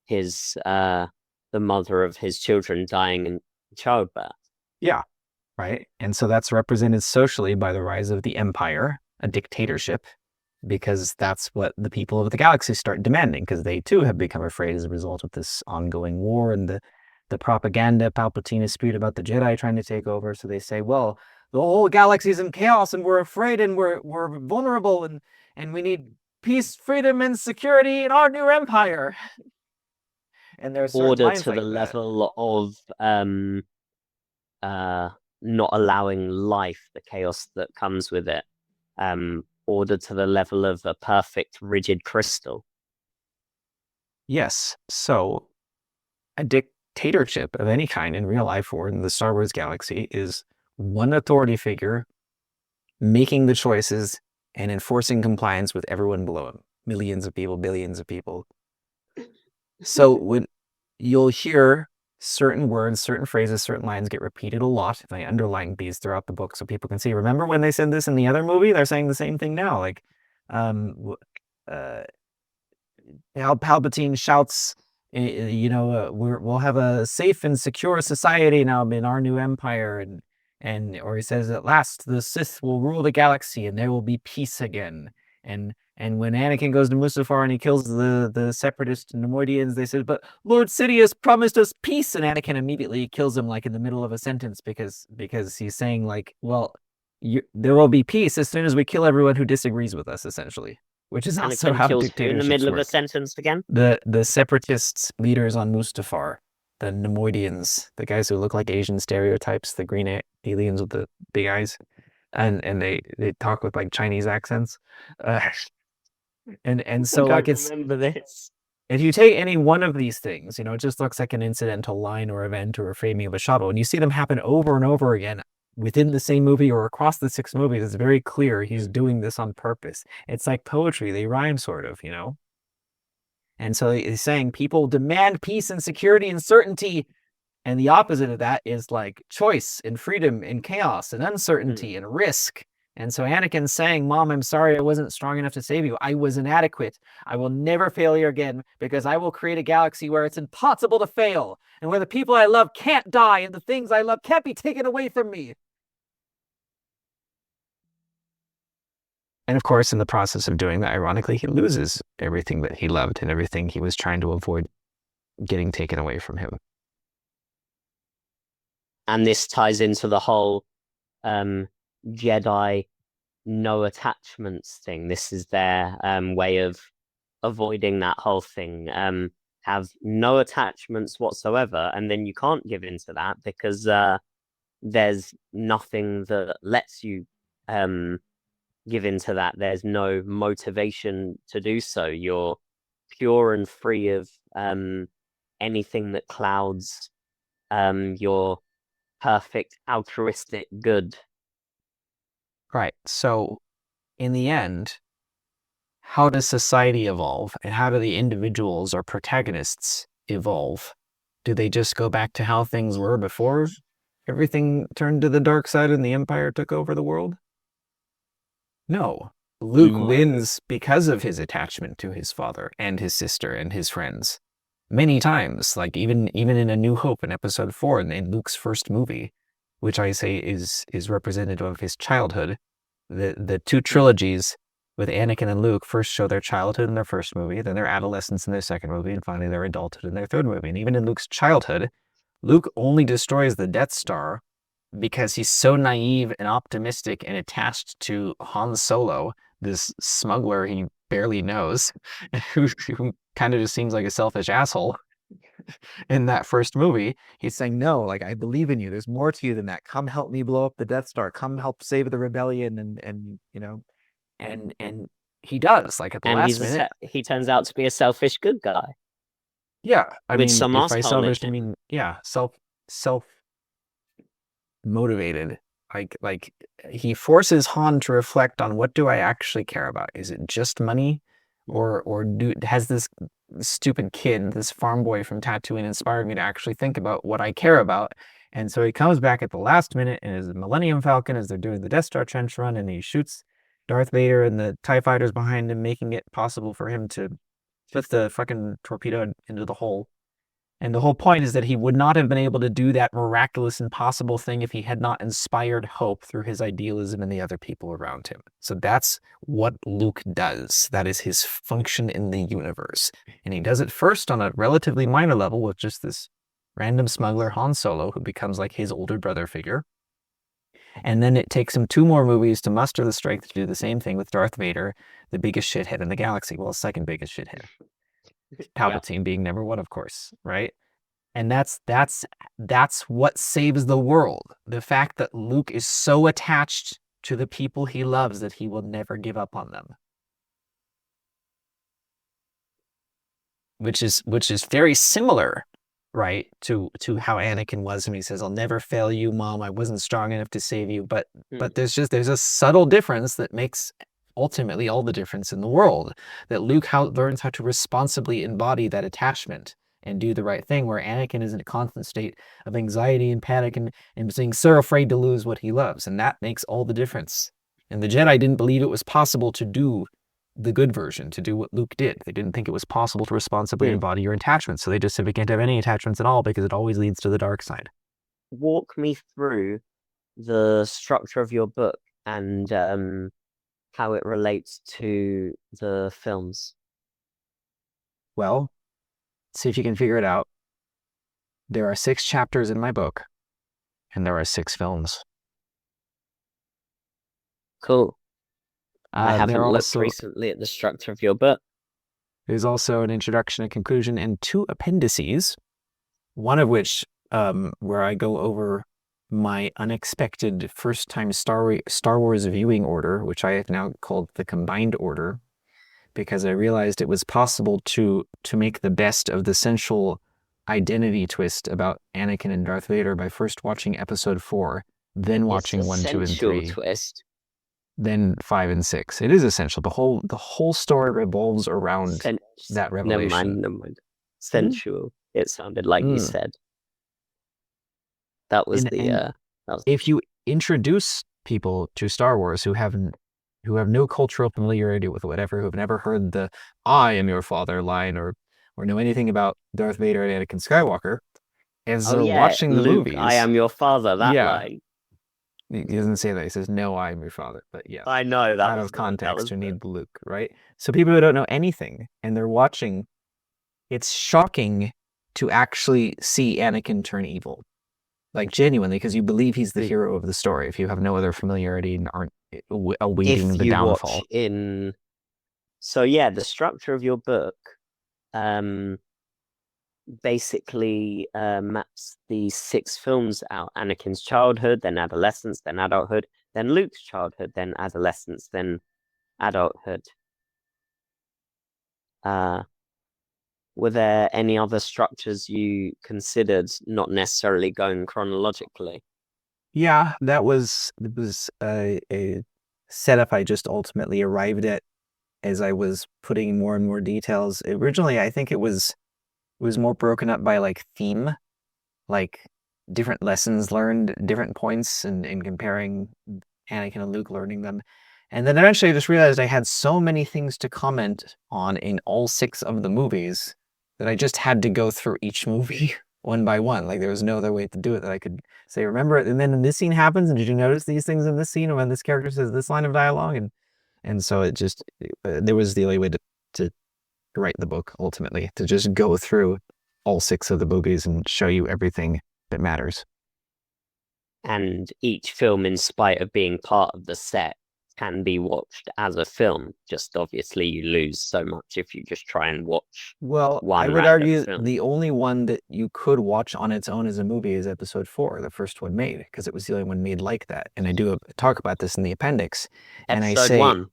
his the mother of his children dying in childbirth. Yeah, right. And so that's represented socially by the rise of the empire, a dictatorship, because that's what the people of the galaxy start demanding, because they too have become afraid as a result of this ongoing war and the propaganda Palpatine has spewed about the Jedi trying to take over. So they say, well, the whole galaxy's in chaos and we're afraid and we're vulnerable and we need peace, freedom, and security in our new empire. And there's order lines to like the that. level of not allowing life, the chaos that comes with it, order to the level of a perfect rigid crystal. Yes. So a dictatorship of any kind in real life or in the Star Wars galaxy is one authority figure making the choices and enforcing compliance with everyone below him. Millions of people, billions of people. So when you'll hear certain words, certain phrases, certain lines get repeated a lot, and I underlined these throughout the book so people can see. Remember when they said this in the other movie? They're saying the same thing now. Like, Palpatine shouts, we'll have a safe and secure society now in our new empire, or he says, at last the Sith will rule the galaxy and there will be peace again. And when Anakin goes to Mustafar and he kills the separatist Nemoidians, they said, but Lord Sidious promised us peace, and Anakin immediately kills him like in the middle of a sentence because he's saying like, well, there will be peace as soon as we kill everyone who disagrees with us, essentially. Which is also Anakin how kills who in the middle of a work. sentence again? The separatists leaders on Mustafar, the Nemoidians, the guys who look like Asian stereotypes, the green aliens with the big eyes, and they talk with like Chinese accents, and so I like don't remember this. if you take any one of these things, it just looks like an incidental line or event or a framing of a shot, and you see them happen over and over again within the same movie or across the 6 movies, it's very clear he's doing this on purpose. It's like poetry. They rhyme sort of, And so he's saying people demand peace and security and certainty. And the opposite of that is like choice and freedom and chaos and uncertainty and risk. And so Anakin's saying, Mom, I'm sorry I wasn't strong enough to save you. I was inadequate. I will never fail you again because I will create a galaxy where it's impossible to fail and where the people I love can't die and the things I love can't be taken away from me. And of course, in the process of doing that, ironically, he loses everything that he loved and everything he was trying to avoid getting taken away from him. And this ties into the whole Jedi no attachments thing. This is their way of avoiding that whole thing. Have no attachments whatsoever, and then you can't give into that because there's nothing that lets you give into that. There's no motivation to do so. You're pure and free of anything that clouds your perfect altruistic good. Right. So in the end, how does society evolve and how do the individuals or protagonists evolve? Do they just go back to how things were before everything turned to the dark side and the Empire took over the world? No. Luke wins because of his attachment to his father and his sister and his friends. Many times, like even in A New Hope in episode 4 in Luke's first movie, which I say is representative of his childhood, the two trilogies with Anakin and Luke first show their childhood in their first movie, then their adolescence in their second movie, and finally their adulthood in their third movie. And even in Luke's childhood, Luke only destroys the Death Star because he's so naive and optimistic and attached to Han Solo, this smuggler he barely knows, who kind of just seems like a selfish asshole. In that first movie, he's saying, no, like, I believe in you. There's more to you than that. Come help me blow up the Death Star. Come help save the rebellion. And you know, and he does, like, at the And last minute. he turns out to be a selfish good guy. Yeah. I mean, some if by asshole in selfish, I him. mean, yeah, self motivated. Like he forces Han to reflect on, what do I actually care about? Is it just money? Or has this stupid kid, this farm boy from Tatooine, inspired me to actually think about what I care about? And so he comes back at the last minute in his Millennium Falcon as they're doing the Death Star trench run, and he shoots Darth Vader and the TIE fighters behind him, making it possible for him to put the fucking torpedo into the hole. And the whole point is that he would not have been able to do that miraculous, impossible thing if he had not inspired hope through his idealism and the other people around him. So that's what Luke does. That is his function in the universe. And he does it first on a relatively minor level with just this random smuggler, Han Solo, who becomes like his older brother figure. And then it takes him 2 more movies to muster the strength to do the same thing with Darth Vader, the biggest shithead in the galaxy. Well, second biggest shithead. Palpatine being number 1, of course, right? And that's what saves the world. The fact that Luke is so attached to the people he loves that he will never give up on them. Which is very similar, right, to how Anakin was when he says, I'll never fail you, Mom. I wasn't strong enough to save you. But there's a subtle difference that makes ultimately all the difference in the world, that Luke learns how to responsibly embody that attachment and do the right thing, where Anakin is in a constant state of anxiety and panic and being so afraid to lose what he loves. And that makes all the difference. And the Jedi didn't believe it was possible to do the good version, to do what Luke did. They didn't think it was possible to responsibly embody your attachments. So they just said we can't have any attachments at all because it always leads to the dark side. Walk me through the structure of your book and how it relates to the films. Well, see if you can figure it out. There are 6 chapters in my book, and there are 6 films. Cool. I haven't looked also, recently at the structure of your book. There's also an introduction, a conclusion, and 2 appendices, one of which where I go over my unexpected first-time Star Wars viewing order, which I have now called the Combined Order, because I realized it was possible to make the best of the central identity twist about Anakin and Darth Vader by first watching episode 4, then watching 1, 2, and 3. Twist. Then 5 and 6. It is essential. The whole story revolves around that revelation. Never mind. Sensual. It sounded like you said. That was if you introduce people to Star Wars who have no cultural familiarity with whatever, who have never heard the "I am your father" line or know anything about Darth Vader and Anakin Skywalker, as they're watching the Luke, movies, I am your father. That line. He doesn't say that. He says, "No, I am your father." But yeah, I know that out of context, you need Luke, right? So people who don't know anything and they're watching, it's shocking to actually see Anakin turn evil, like genuinely, because you believe he's the hero of the story. If you have no other familiarity and aren't awaiting the downfall. So yeah, the structure of your book, basically maps the 6 films out: Anakin's childhood, then adolescence, then adulthood, then Luke's childhood, then adolescence, then adulthood. Were there any other structures you considered, not necessarily going chronologically? Yeah, it was a setup I just ultimately arrived at as I was putting more and more details. Originally, I think it was more broken up by like theme, like different lessons learned, different points, and comparing Anakin and Luke, learning them. And then eventually I just realized I had so many things to comment on in all 6 of the movies that I just had to go through each movie one by one. Like there was no other way to do it that I could say, remember it. And then this scene happens, and did you notice these things in this scene? And when this character says this line of dialogue, and so it just there was the only way to write the book ultimately, to just go through all 6 of the movies and show you everything that matters. And each film, in spite of being part of the set, can be watched as a film. Just obviously you lose so much if you just try and watch Well, one I would random argue film. the only one that you could watch on its own as a movie is episode 4, the first one made, because it was the only one made like that. And I do talk about this in the appendix. And I Episode say, 1.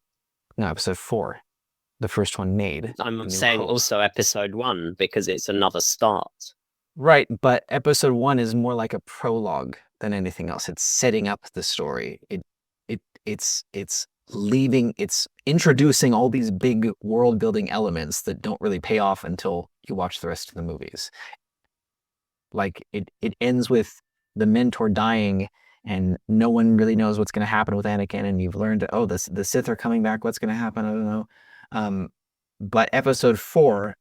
no, episode 4, the first one made. I'm A New saying Hope. also episode 1 because it's another start. Right, but episode 1 is more like a prologue than anything else. It's setting up the story. It's introducing all these big world building elements that don't really pay off until you watch the rest of the movies. Like it ends with the mentor dying, and no one really knows what's going to happen with Anakin, and you've learned, oh, the Sith are coming back. What's going to happen? I don't know. But episode 4,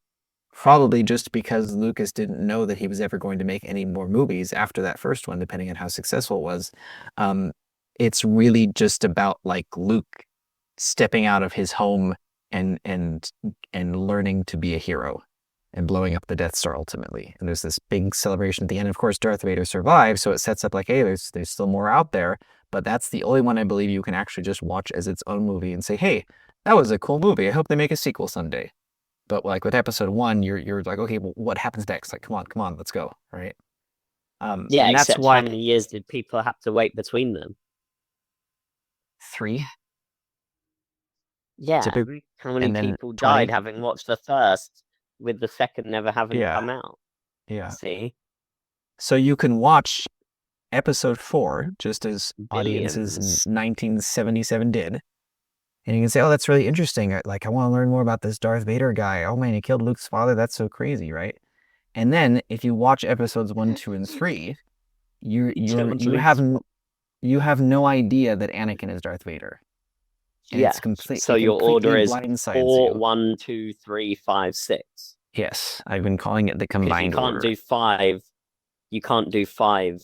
probably just because Lucas didn't know that he was ever going to make any more movies after that first one, depending on how successful it was. It's really just about like Luke stepping out of his home and learning to be a hero and blowing up the Death Star ultimately. And there's this big celebration at the end. Of course, Darth Vader survives, so it sets up like, hey, there's still more out there. But that's the only one I believe you can actually just watch as its own movie and say, hey, that was a cool movie. I hope they make a sequel someday. But like with episode 1, you're like, okay, well, what happens next? Like, come on, let's go, right? Yeah, and that's except why how many years did people have to wait between them? 3, Yeah, typically, how many and then people 20. died having watched the first with the second never having Yeah, come out? yeah. See? So you can watch episode 4 just as audiences in Billions. 1977 did. And you can say, oh, that's really interesting. Like, I want to learn more about this Darth Vader guy. Oh man, he killed Luke's father. That's so crazy, right? And then if you watch episodes 1, 2, and 3, you have no idea that Anakin is Darth Vader. And Yeah. it's So your order completely is blindsides 4, you. 1, 2, 3, 5, 6. Yes, I've been calling it the Because combined order. you can't do 5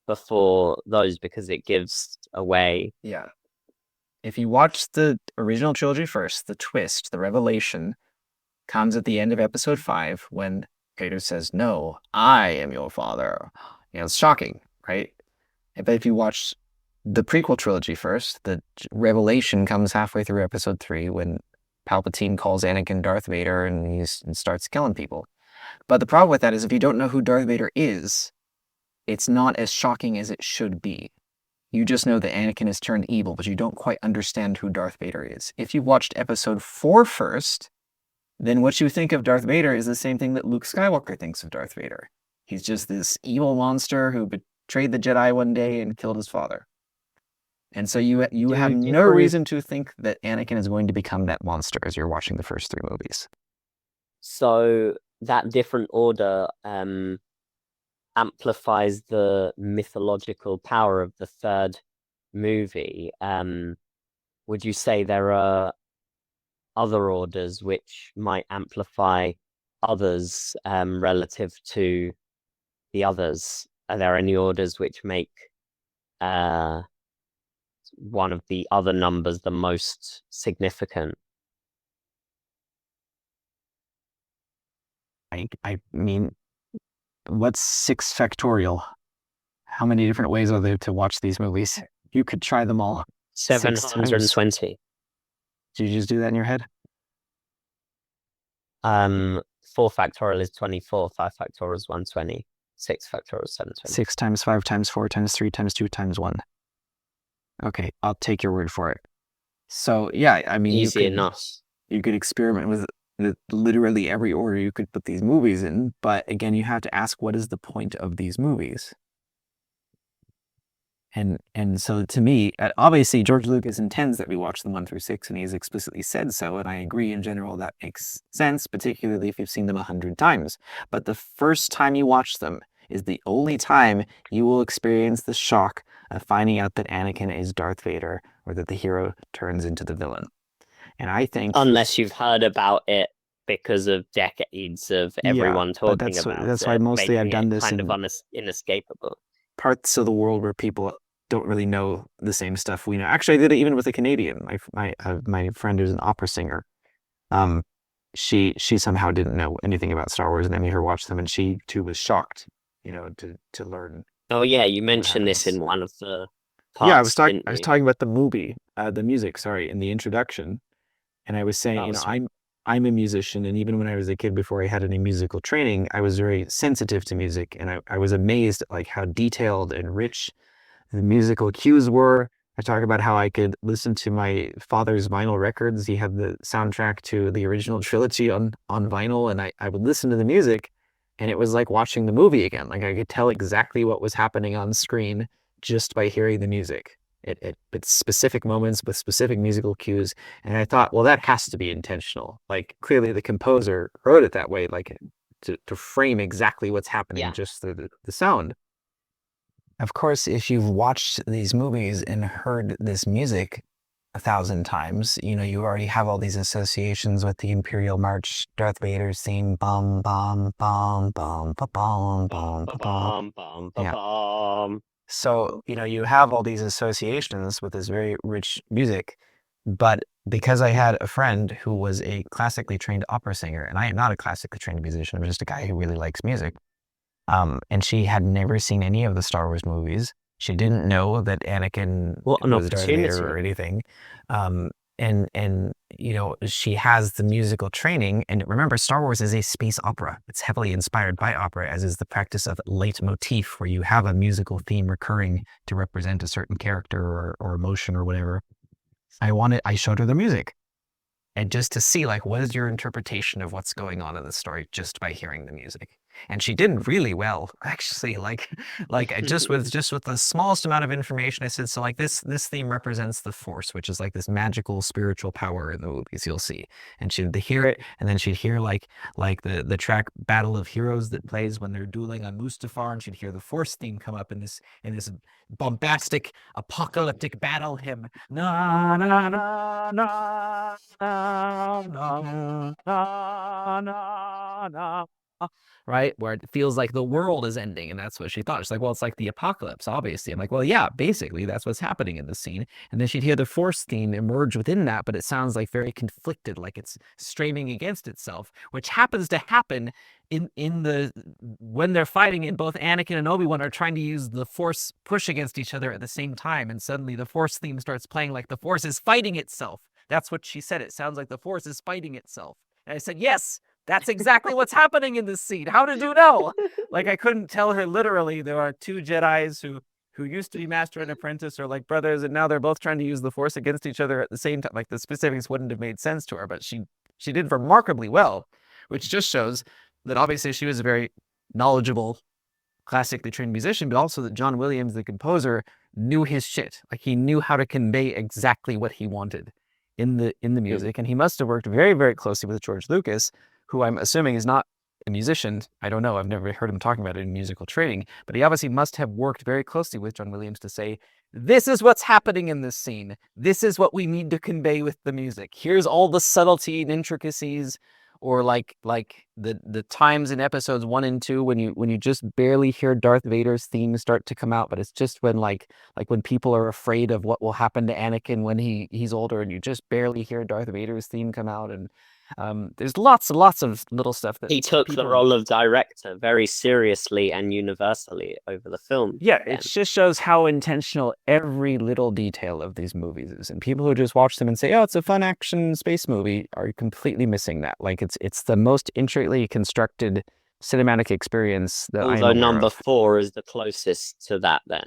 before those because it gives away. Yeah. If you watch the original trilogy first, the twist, the revelation comes at the end of episode 5 when Vader says, no, I am your father. You know, it's shocking, right? But if you watch the prequel trilogy first, the revelation comes halfway through episode 3 when Palpatine calls Anakin Darth Vader and he starts killing people. But the problem with that is if you don't know who Darth Vader is, it's not as shocking as it should be. You just know that Anakin has turned evil, but you don't quite understand who Darth Vader is. If you watched episode 4 first, then what you think of Darth Vader is the same thing that Luke Skywalker thinks of Darth Vader. He's just this evil monster who betrayed the Jedi one day and killed his father. And so you have no reason to think that Anakin is going to become that monster as you're watching the first 3 movies. So that different order amplifies the mythological power of the third movie. Would you say there are other orders which might amplify others relative to the others? Are there any orders which make one of the other numbers the most significant? I mean, what's 6 factorial? How many different ways are there to watch these movies? You could try them all 720. Did you just do that in your head? 4 factorial is 24, 5 factorial is 120, 6 factorial is 720. 6 times 5 times 4 times 3 times 2 times 1. Okay, I'll take your word for it. So yeah, I mean, Easy enough. You could experiment with literally every order you could put these movies in, but again, you have to ask, what is the point of these movies? And so to me, obviously George Lucas intends that we watch them 1 through 6, and he has explicitly said so, and I agree in general that makes sense, particularly if you've seen them 100 times. But the first time you watch them is the only time you will experience the shock of finding out that Anakin is Darth Vader, or that the hero turns into the villain. And I think... Unless you've heard about it because of decades of Yeah, everyone but talking about that's it, why mostly I've making done it this kind in of inescapable. parts of the world where people don't really know the same stuff we know. Actually, I did it even with a Canadian. My friend who's an opera singer. Um, she somehow didn't know anything about Star Wars, and I made her watch them, and she too was shocked, to learn Oh yeah, you what mentioned this happens. in one of the Yeah, parts, didn't I was you? talking about the movie, the music, sorry, in the introduction, and I was saying, That was I'm a musician, and even when I was a kid, before I had any musical training, I was very sensitive to music, and I was amazed at like how detailed and rich the musical cues were. I talk about how I could listen to my father's vinyl records. He had the soundtrack to the original trilogy on vinyl, and I would listen to the music, and it was like watching the movie again. Like I could tell exactly what was happening on screen just by hearing the music. At specific moments with specific musical cues. And I thought, well, that has to be intentional. Like clearly the composer wrote it that way, like to frame exactly what's happening yeah. just through the sound. Of course, if you've watched these movies and heard this music 1,000 times, you already have all these associations with the Imperial March, Darth Vader's theme, bum, bum, bum, bum, ba, bum, Bum, bum, ba, ba, bum. bum, bum, ba, Yeah. bum. So, you have all these associations with this very rich music. But because I had a friend who was a classically trained opera singer, and I am not a classically trained musician, I'm just a guy who really likes music. And she had never seen any of the Star Wars movies. She didn't know that Anakin What an was Darth Vader or opportunity. anything. And she has the musical training. And remember, Star Wars is a space opera. It's heavily inspired by opera, as is the practice of leitmotif, where you have a musical theme recurring to represent a certain character or emotion or whatever. I showed her the music. And just to see, like, what is your interpretation of what's going on in the story just by hearing the music? And she did really well, actually. Like just with the smallest amount of information, I said, so like this theme represents the Force, which is like this magical spiritual power in the movies you'll see. And she'd hear it, and then she'd hear like the track Battle of Heroes that plays when they're dueling on Mustafar, and she'd hear the Force theme come up in this bombastic apocalyptic battle hymn. Na na na na na na na na na. Right? Where it feels like the world is ending, and that's what she thought. She's like, well, it's like the apocalypse, obviously. I'm like, well, yeah, basically, that's what's happening in the scene. And then she'd hear the Force theme emerge within that, but it sounds like very conflicted, like it's straining against itself, which happens to happen in the when they're fighting, and both Anakin and Obi-Wan are trying to use the Force push against each other at the same time, and suddenly the Force theme starts playing like the Force is fighting itself. That's what she said. It sounds like the Force is fighting itself. And I said, yes, that's exactly what's happening in this scene. How did you know? Like I couldn't tell her literally. There are two Jedis who used to be master and apprentice, or like brothers, and now they're both trying to use the Force against each other at the same time. Like the specifics wouldn't have made sense to her, but she did remarkably well, which just shows that obviously she was a very knowledgeable, classically trained musician, but also that John Williams, the composer, knew his shit. Like he knew how to convey exactly what he wanted in the music, and he must have worked very, very closely with George Lucas, who I'm assuming is not a musician. I don't know. I've never heard him talking about it in musical training, but he obviously must have worked very closely with John Williams to say, this is what's happening in this scene. This is what we need to convey with the music. Here's all the subtlety and intricacies, or like the times in episodes 1 and 2 when you just barely hear Darth Vader's theme start to come out, but it's just when like when people are afraid of what will happen to Anakin when he's older, and you just barely hear Darth Vader's theme come out. And there's lots and lots of little stuff that He took the people, role of director very seriously and universally over the film. yeah, it Then. just shows how intentional every little detail of these movies is. And people who just watch them and say, oh, it's a fun action space movie, are completely missing that. Like it's the most intricately constructed cinematic experience that I'm Although aware number of. 4 is the closest to that then.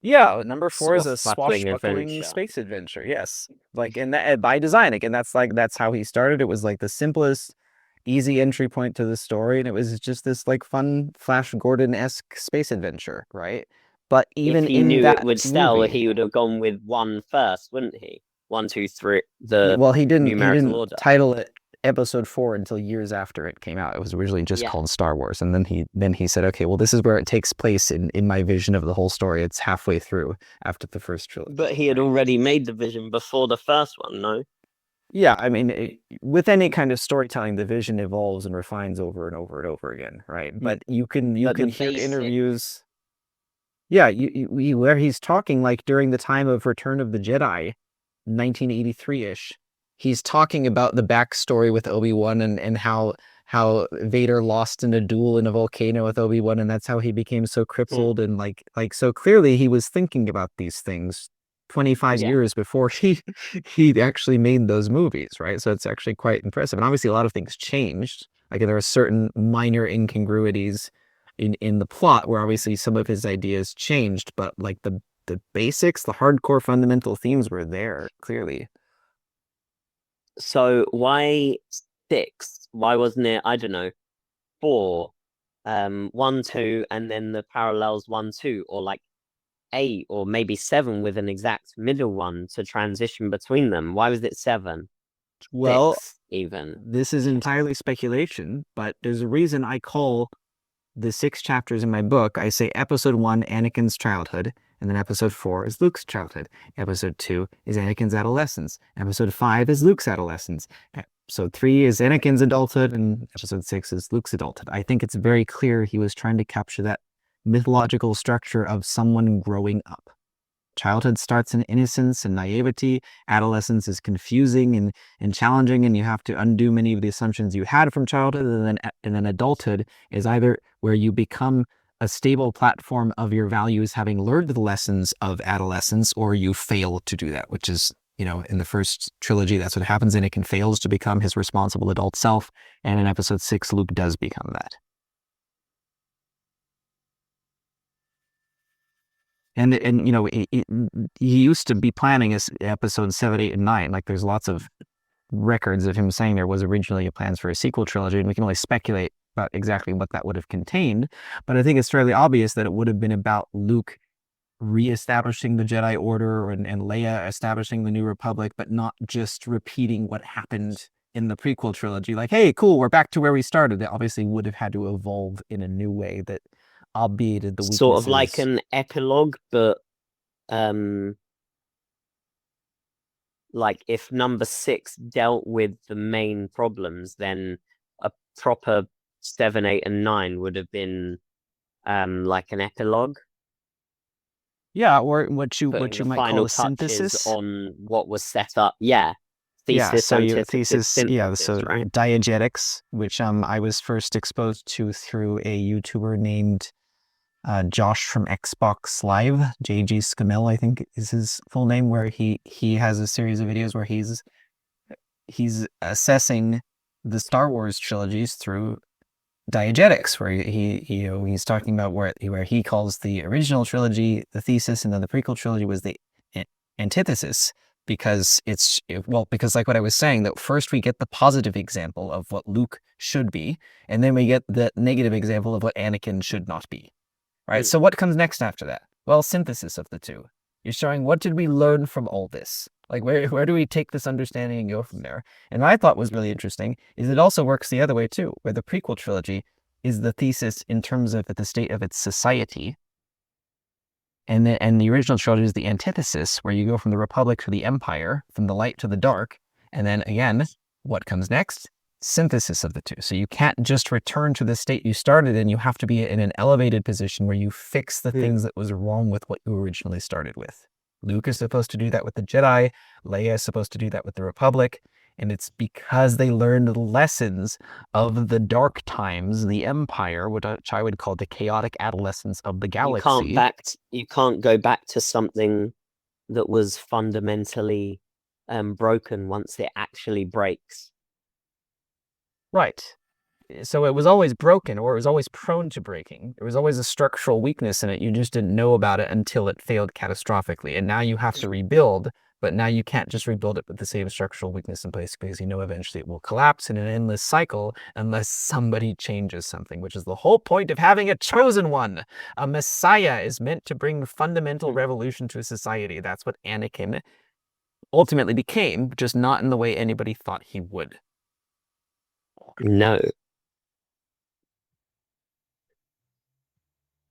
Yeah, number 4 is a Swashbuckling swashbuckling adventure. space adventure. Yes. Like, and that by design, again, that's how he started. It was like the simplest, easy entry point to the story, and it was just this like fun Flash Gordon-esque space adventure, right? But If even he in knew it that would sell, movie, he would have gone with 1 first, wouldn't he? 1, 2, 3, the well, he numerical didn't order. title it Episode 4 until years after it came out. It was originally just Yeah. called Star Wars, and then he said, okay, well, this is where it takes place in my vision of the whole story. It's halfway through after the first trilogy. But he had Right? already made the vision before the first one, no? Yeah, I mean, with any kind of storytelling, the vision evolves and refines over and over and over again, right? Mm. But you But can the hear basic, interviews. Yeah, where he's talking like during the time of Return of the Jedi, 1983-ish. He's talking about the backstory with Obi-Wan and how Vader lost in a duel in a volcano with Obi-Wan, and that's how he became so mm, crippled and like so clearly he was thinking about these things 25 yeah. years before he actually made those movies, right? So it's actually quite impressive. And obviously a lot of things changed. Like there are certain minor incongruities in the plot where obviously some of his ideas changed, but like the basics, the hardcore fundamental themes were there clearly. So why six? Why wasn't it, I don't know, four, one, two, and then the parallels one, two, or like eight, or maybe seven with an exact middle one to transition between them? Why was it seven, Well, six, even? this is entirely speculation, but there's a reason I call the 6 chapters in my book. I say episode 1, Anakin's childhood, and then episode 4 is Luke's childhood. Episode 2 is Anakin's adolescence. Episode 5 is Luke's adolescence. Episode 3 is Anakin's adulthood, and episode 6 is Luke's adulthood. I think it's very clear he was trying to capture that mythological structure of someone growing up. Childhood starts in innocence and naivety. Adolescence is confusing and challenging, and you have to undo many of the assumptions you had from childhood. And then adulthood is either where you become a stable platform of your values, having learned the lessons of adolescence, or you fail to do that, which is, in the first trilogy, that's what happens. Anakin fails to become his responsible adult self. And in episode 6, Luke does become that. And he used to be planning as episode 7, 8, and 9. Like there's lots of records of him saying there was originally a plans for a sequel trilogy, and we can only speculate about exactly what that would have contained. But I think it's fairly obvious that it would have been about Luke reestablishing the Jedi Order and Leia establishing the New Republic, but not just repeating what happened in the prequel trilogy. Like, hey, cool, we're back to where we started. It obviously would have had to evolve in a new way that obviated the Sort of like weaknesses. an epilogue, but um, like if number six dealt with the main problems, then a proper seven, eight, and nine would have been like an epilogue, Yeah, or what you putting what the you might call final a touches synthesis. on what was set up. Yeah. Yeah, Thesis, so your antithesis, thesis, yeah, synthesis, so right? diegetics, which I was first exposed to through a YouTuber named Josh from Xbox Live, JG Scamell, I think is his full name, where he has a series of videos where he's assessing the Star Wars trilogies through diegetics, where he's talking about where he calls the original trilogy the thesis, and then the prequel trilogy was the antithesis, because because like what I was saying, that first we get the positive example of what Luke should be, and then we get the negative example of what Anakin should not be. Right. Mm. So what comes next after that? Well, synthesis of the two. You're showing what did we learn from all this? Like where do we take this understanding and go from there? And what I thought was really interesting is it also works the other way too, where the prequel trilogy is the thesis in terms of the state of its society. And the original trilogy is the antithesis, where you go from the Republic to the Empire, from the light to the dark. And then again, what comes next? Synthesis of the two. So you can't just return to the state you started in. You have to be in an elevated position where you fix the Mm. things that was wrong with what you originally started with. Luke is supposed to do that with the Jedi. Leia is supposed to do that with the Republic. And it's because they learned lessons of the dark times, the Empire, which I would call the chaotic adolescence of the galaxy. You can't go back to something that was fundamentally broken once it actually breaks. Right. So it was always broken, or it was always prone to breaking. There was always a structural weakness in it. You just didn't know about it until it failed catastrophically. And now you have to rebuild, but now you can't just rebuild it with the same structural weakness in place, because you know eventually it will collapse in an endless cycle unless somebody changes something, which is the whole point of having a chosen one. A messiah is meant to bring fundamental revolution to a society. That's what Anakin ultimately became, just not in the way anybody thought he would. No.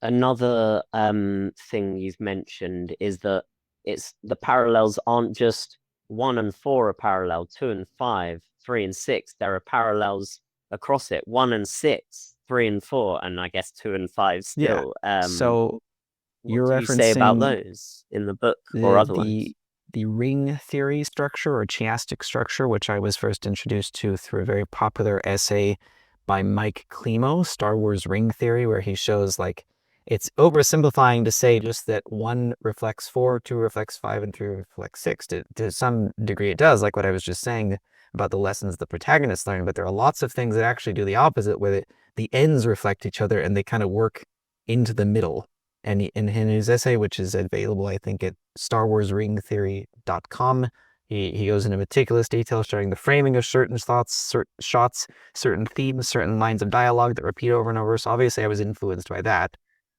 Another thing you've mentioned is that it's the parallels aren't just 1 and 4 are parallel, 2 and 5, 3 and 6, there are parallels across it. 1 and 6, 3 and 4, and I guess 2 and 5 Yeah. still. So What you're do you say about referencing those in the book or the otherwise? the ring theory structure or chiastic structure, which I was first introduced to through a very popular essay by Mike Klimo, Star Wars ring theory, where he shows like it's oversimplifying to say just that 1 reflects 4, 2 reflects 5, and 3 reflects 6. To some degree it does, like what I was just saying about the lessons the protagonists learn, but there are lots of things that actually do the opposite, where the ends reflect each other and they kind of work into the middle. And in his essay, which is available, I think, at starwarsringtheory.com, he goes into meticulous detail showing the framing of certain thoughts, certain shots, certain themes, certain lines of dialogue that repeat over and over. So obviously I was influenced by that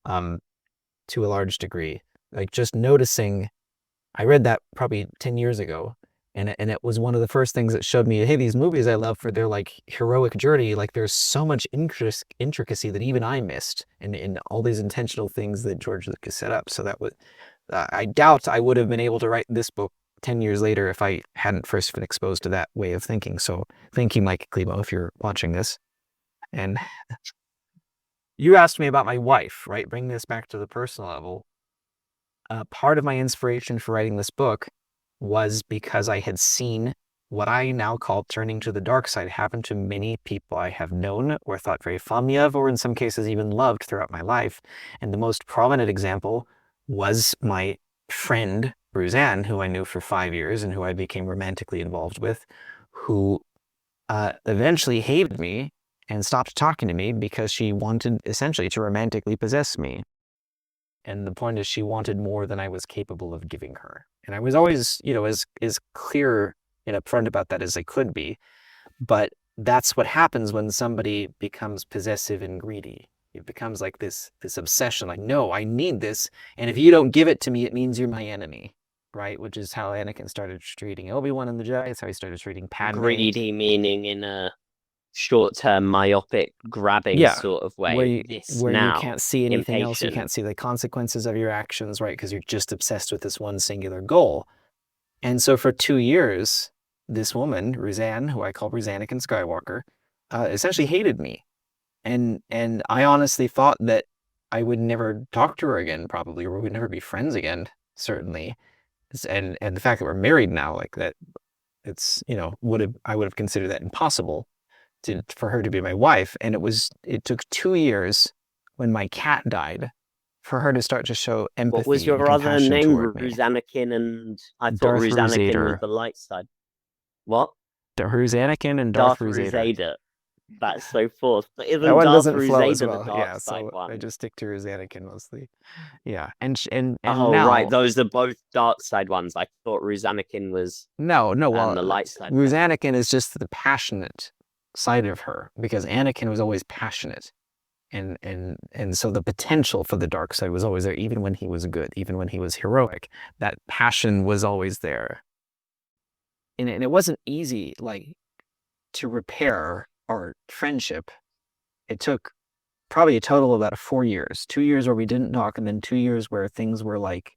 to a large degree. Like just noticing, I read that probably 10 years ago, and it was one of the first things that showed me, hey, these movies I love for their like heroic journey, like there's so much intricacy that even I missed in all these intentional things that George Lucas set up. So that was, I doubt I would have been able to write this book 10 years later if I hadn't first been exposed to that way of thinking. So thank you, Mike Klebo, if you're watching this. And you asked me about my wife, right? Bringing this back to the personal level. Part of my inspiration for writing this book was because I had seen what I now call turning to the dark side happen to many people I have known or thought very fondly of, or in some cases even loved throughout my life. And the most prominent example was my friend, Ruzan, who I knew for 5 years and who I became romantically involved with, who eventually hated me and stopped talking to me because she wanted essentially to romantically possess me. And the point is she wanted more than I was capable of giving her. And I was always, as clear and upfront about that as I could be. But that's what happens when somebody becomes possessive and greedy. It becomes like this obsession, like, no, I need this. And if you don't give it to me, it means you're my enemy, right? Which is how Anakin started treating Obi-Wan and the Jedi. It's how he started treating Padme. Greedy meaning in a short-term, myopic, grabbing Yeah, sort of where way. you can't see anything else, you impatient. can't see the consequences of your actions, right? Because you're just obsessed with this one singular goal. And so for 2 years, this woman, Ruzan, who I call Anakin and Skywalker, essentially hated me. And I honestly thought that I would never talk to her again, probably, or we would never be friends again, certainly. And the fact that we're married now, like that, it's, I would have considered that impossible for her to be my wife. And it took 2 years when my cat died for her to start to show empathy What was and your other compassion name? toward me. Anakin, and I thought Darth Anakin was Vader. the light side. What? Anakin and Darth Vader. Vader. That's so forced. But That isn't one Darth doesn't flow as Vader the well. dark Yeah, side so I one? just stick to Anakin mostly. Yeah, and Oh, now right. Those are both dark side ones. I thought Anakin was no, well, the light side. Anakin is just the passionate side of her because Anakin was always passionate. And so the potential for the dark side was always there, even when he was good, even when he was heroic. That passion was always there. And it wasn't easy, like, to repair our friendship. It took probably a total of about 4 years. 2 years where we didn't talk, and then 2 years where things were like,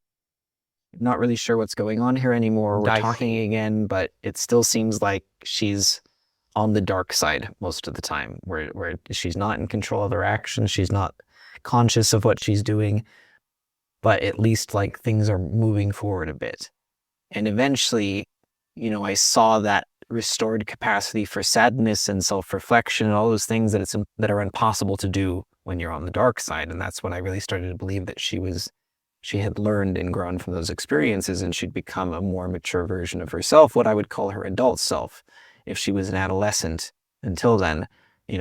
not really sure what's going on here anymore. We're talking again, but it still seems like she's on the dark side most of the time, where she's not in control of her actions, she's not conscious of what she's doing, but at least like things are moving forward a bit. And eventually, I saw that restored capacity for sadness and self-reflection and all those things that are impossible to do when you're on the dark side. And that's when I really started to believe that she had learned and grown from those experiences, and she'd become a more mature version of herself, what I would call her adult self. If she was an adolescent until then,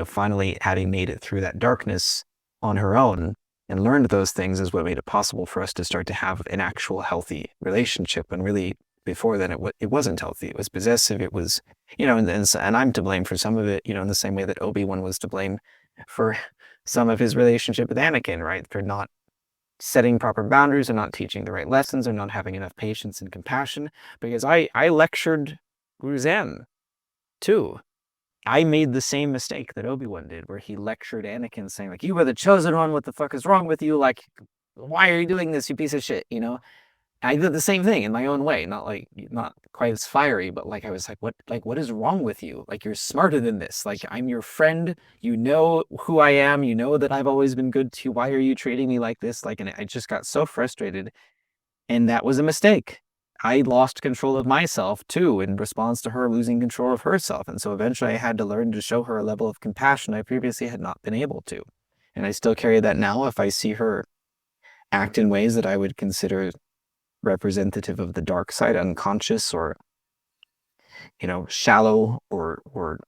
finally having made it through that darkness on her own and learned those things is what made it possible for us to start to have an actual healthy relationship. And really, before then, it wasn't healthy. It was possessive. It was, and I'm to blame for some of it, in the same way that Obi-Wan was to blame for some of his relationship with Anakin, right? For not setting proper boundaries and not teaching the right lessons or not having enough patience and compassion. Because I lectured Ruzan too. I made the same mistake that Obi-Wan did, where he lectured Anakin saying, like, you were the chosen one, what the fuck is wrong with you? Like, why are you doing this, you piece of shit, I did the same thing in my own way, not quite as fiery, but like I was what is wrong with you? Like you're smarter than this. Like I'm your friend. You know who I am. You know that I've always been good to you. Why are you treating me like this? Like, and I just got so frustrated, and that was a mistake. I lost control of myself too in response to her losing control of herself, and so eventually I had to learn to show her a level of compassion I previously had not been able to, and I still carry that now if I see her act in ways that I would consider representative of the dark side, unconscious or, shallow or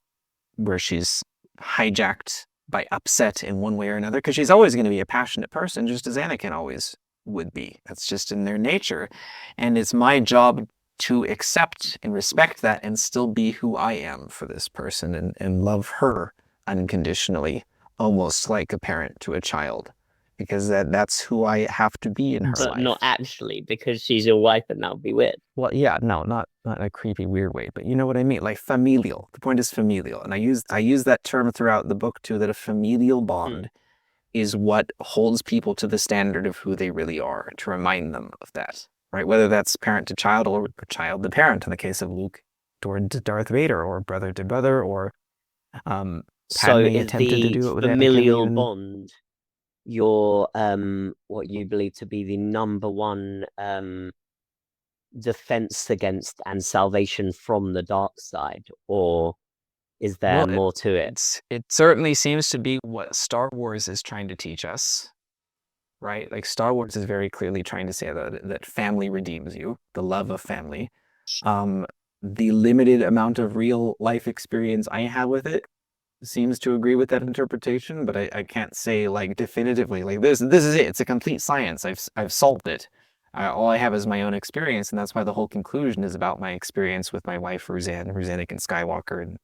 where she's hijacked by upset in one way or another, because she's always going to be a passionate person, just as Anakin always would be. That's just in their nature. And it's my job to accept and respect that and still be who I am for this person and love her unconditionally, almost like a parent to a child. Because that's who I have to be in her life. But not actually, because she's your wife and that would be weird. Well, yeah, no, not a creepy, weird way, but you know what I mean? Like familial. The point is familial. And I use that term throughout the book too, that a familial bond is what holds people to the standard of who they really are, to remind them of that, right? Whether that's parent to child or child to parent in the case of Luke toward Darth Vader, or brother to brother, or So Padme is attempted to do it the with Anakin familial even. bond your what you believe to be the number one defense against and salvation from the dark side, or is there Well, more to it? it certainly seems to be what Star Wars is trying to teach us, right? Like Star Wars is very clearly trying to say that family redeems you, the love of family. The limited amount of real life experience I have with it seems to agree with that interpretation, but I can't say like definitively like this is it. It's a complete science. I've solved it. All I have is my own experience, and that's why the whole conclusion is about my experience with my wife Ruzan and Anakin Skywalker, and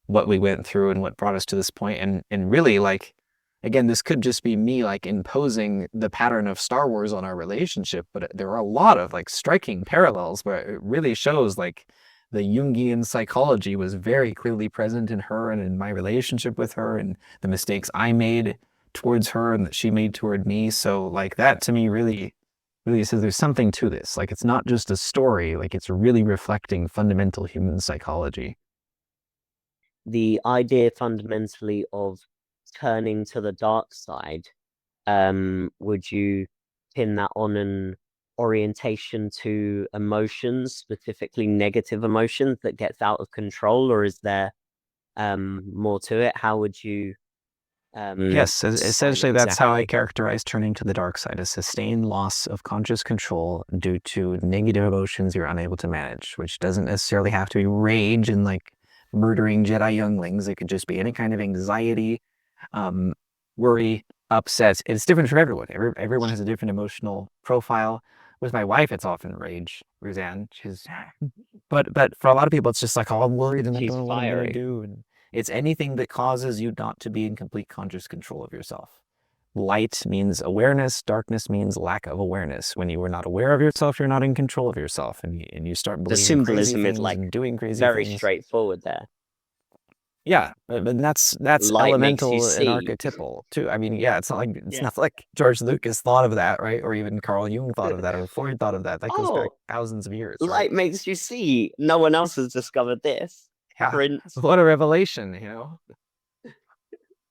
what we went through and what brought us to this point. And really, like, again, this could just be me like imposing the pattern of Star Wars on our relationship, but there are a lot of like striking parallels where it really shows like the Jungian psychology was very clearly present in her and in my relationship with her, and the mistakes I made towards her and that she made toward me. So like that to me really says there's something to this. Like it's not just a story, like it's really reflecting fundamental human psychology. The idea fundamentally of turning to the dark side, would you pin that on an orientation to emotions, specifically negative emotions that gets out of control, or is there more to it? How would you Yes, essentially define it that's how I exactly? characterize turning to the dark side, a sustained loss of conscious control due to negative emotions you're unable to manage, which doesn't necessarily have to be rage and like murdering Jedi younglings. It could just be any kind of anxiety, worry, upset. It's different for everyone. Everyone has a different emotional profile. With my wife, it's often rage, Ruzan. But for a lot of people, it's just like, oh, I'm worried and I She's don't know what I'm going to fiery. do. And it's anything that causes you not to be in complete conscious control of yourself. Light means awareness. Darkness means lack of awareness. When you are not aware of yourself, you're not in control of yourself, and you start The believing crazy symbolism is things like and doing crazy very things. straightforward there. Yeah, but that's Light makes you elemental and see. archetypal too. I mean, yeah, it's Yeah. not like George Lucas thought of that, right? Or even Carl Jung thought of that, or Freud thought of that. That goes back Oh, thousands of years, right? light makes you see. No one else has discovered this. Yeah, Prince. what a revelation.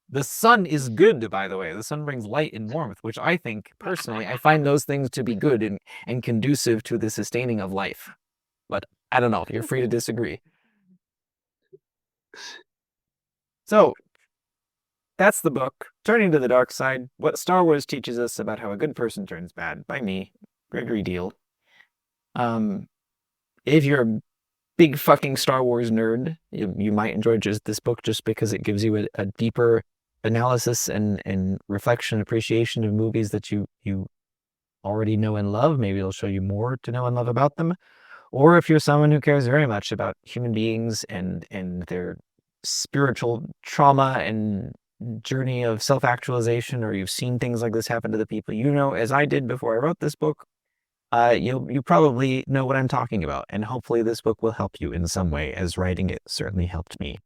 The sun is good, by the way. The sun brings light and warmth, which I think, personally, I find those things to be good and conducive to the sustaining of life. But I don't know. You're free to disagree. So that's the book, Turning to the Dark Side, what Star Wars teaches us about how a good person turns bad, by me, Gregory Deal. If you're a big fucking Star Wars nerd, you might enjoy just this book just because it gives you a deeper analysis and reflection and appreciation of movies that you already know and love. Maybe it'll show you more to know and love about them. Or if you're someone who cares very much about human beings and their spiritual trauma and journey of self-actualization, or you've seen things like this happen to the people you know, as I did before I wrote this book, you probably know what I'm talking about. And hopefully this book will help you in some way, as writing it certainly helped me.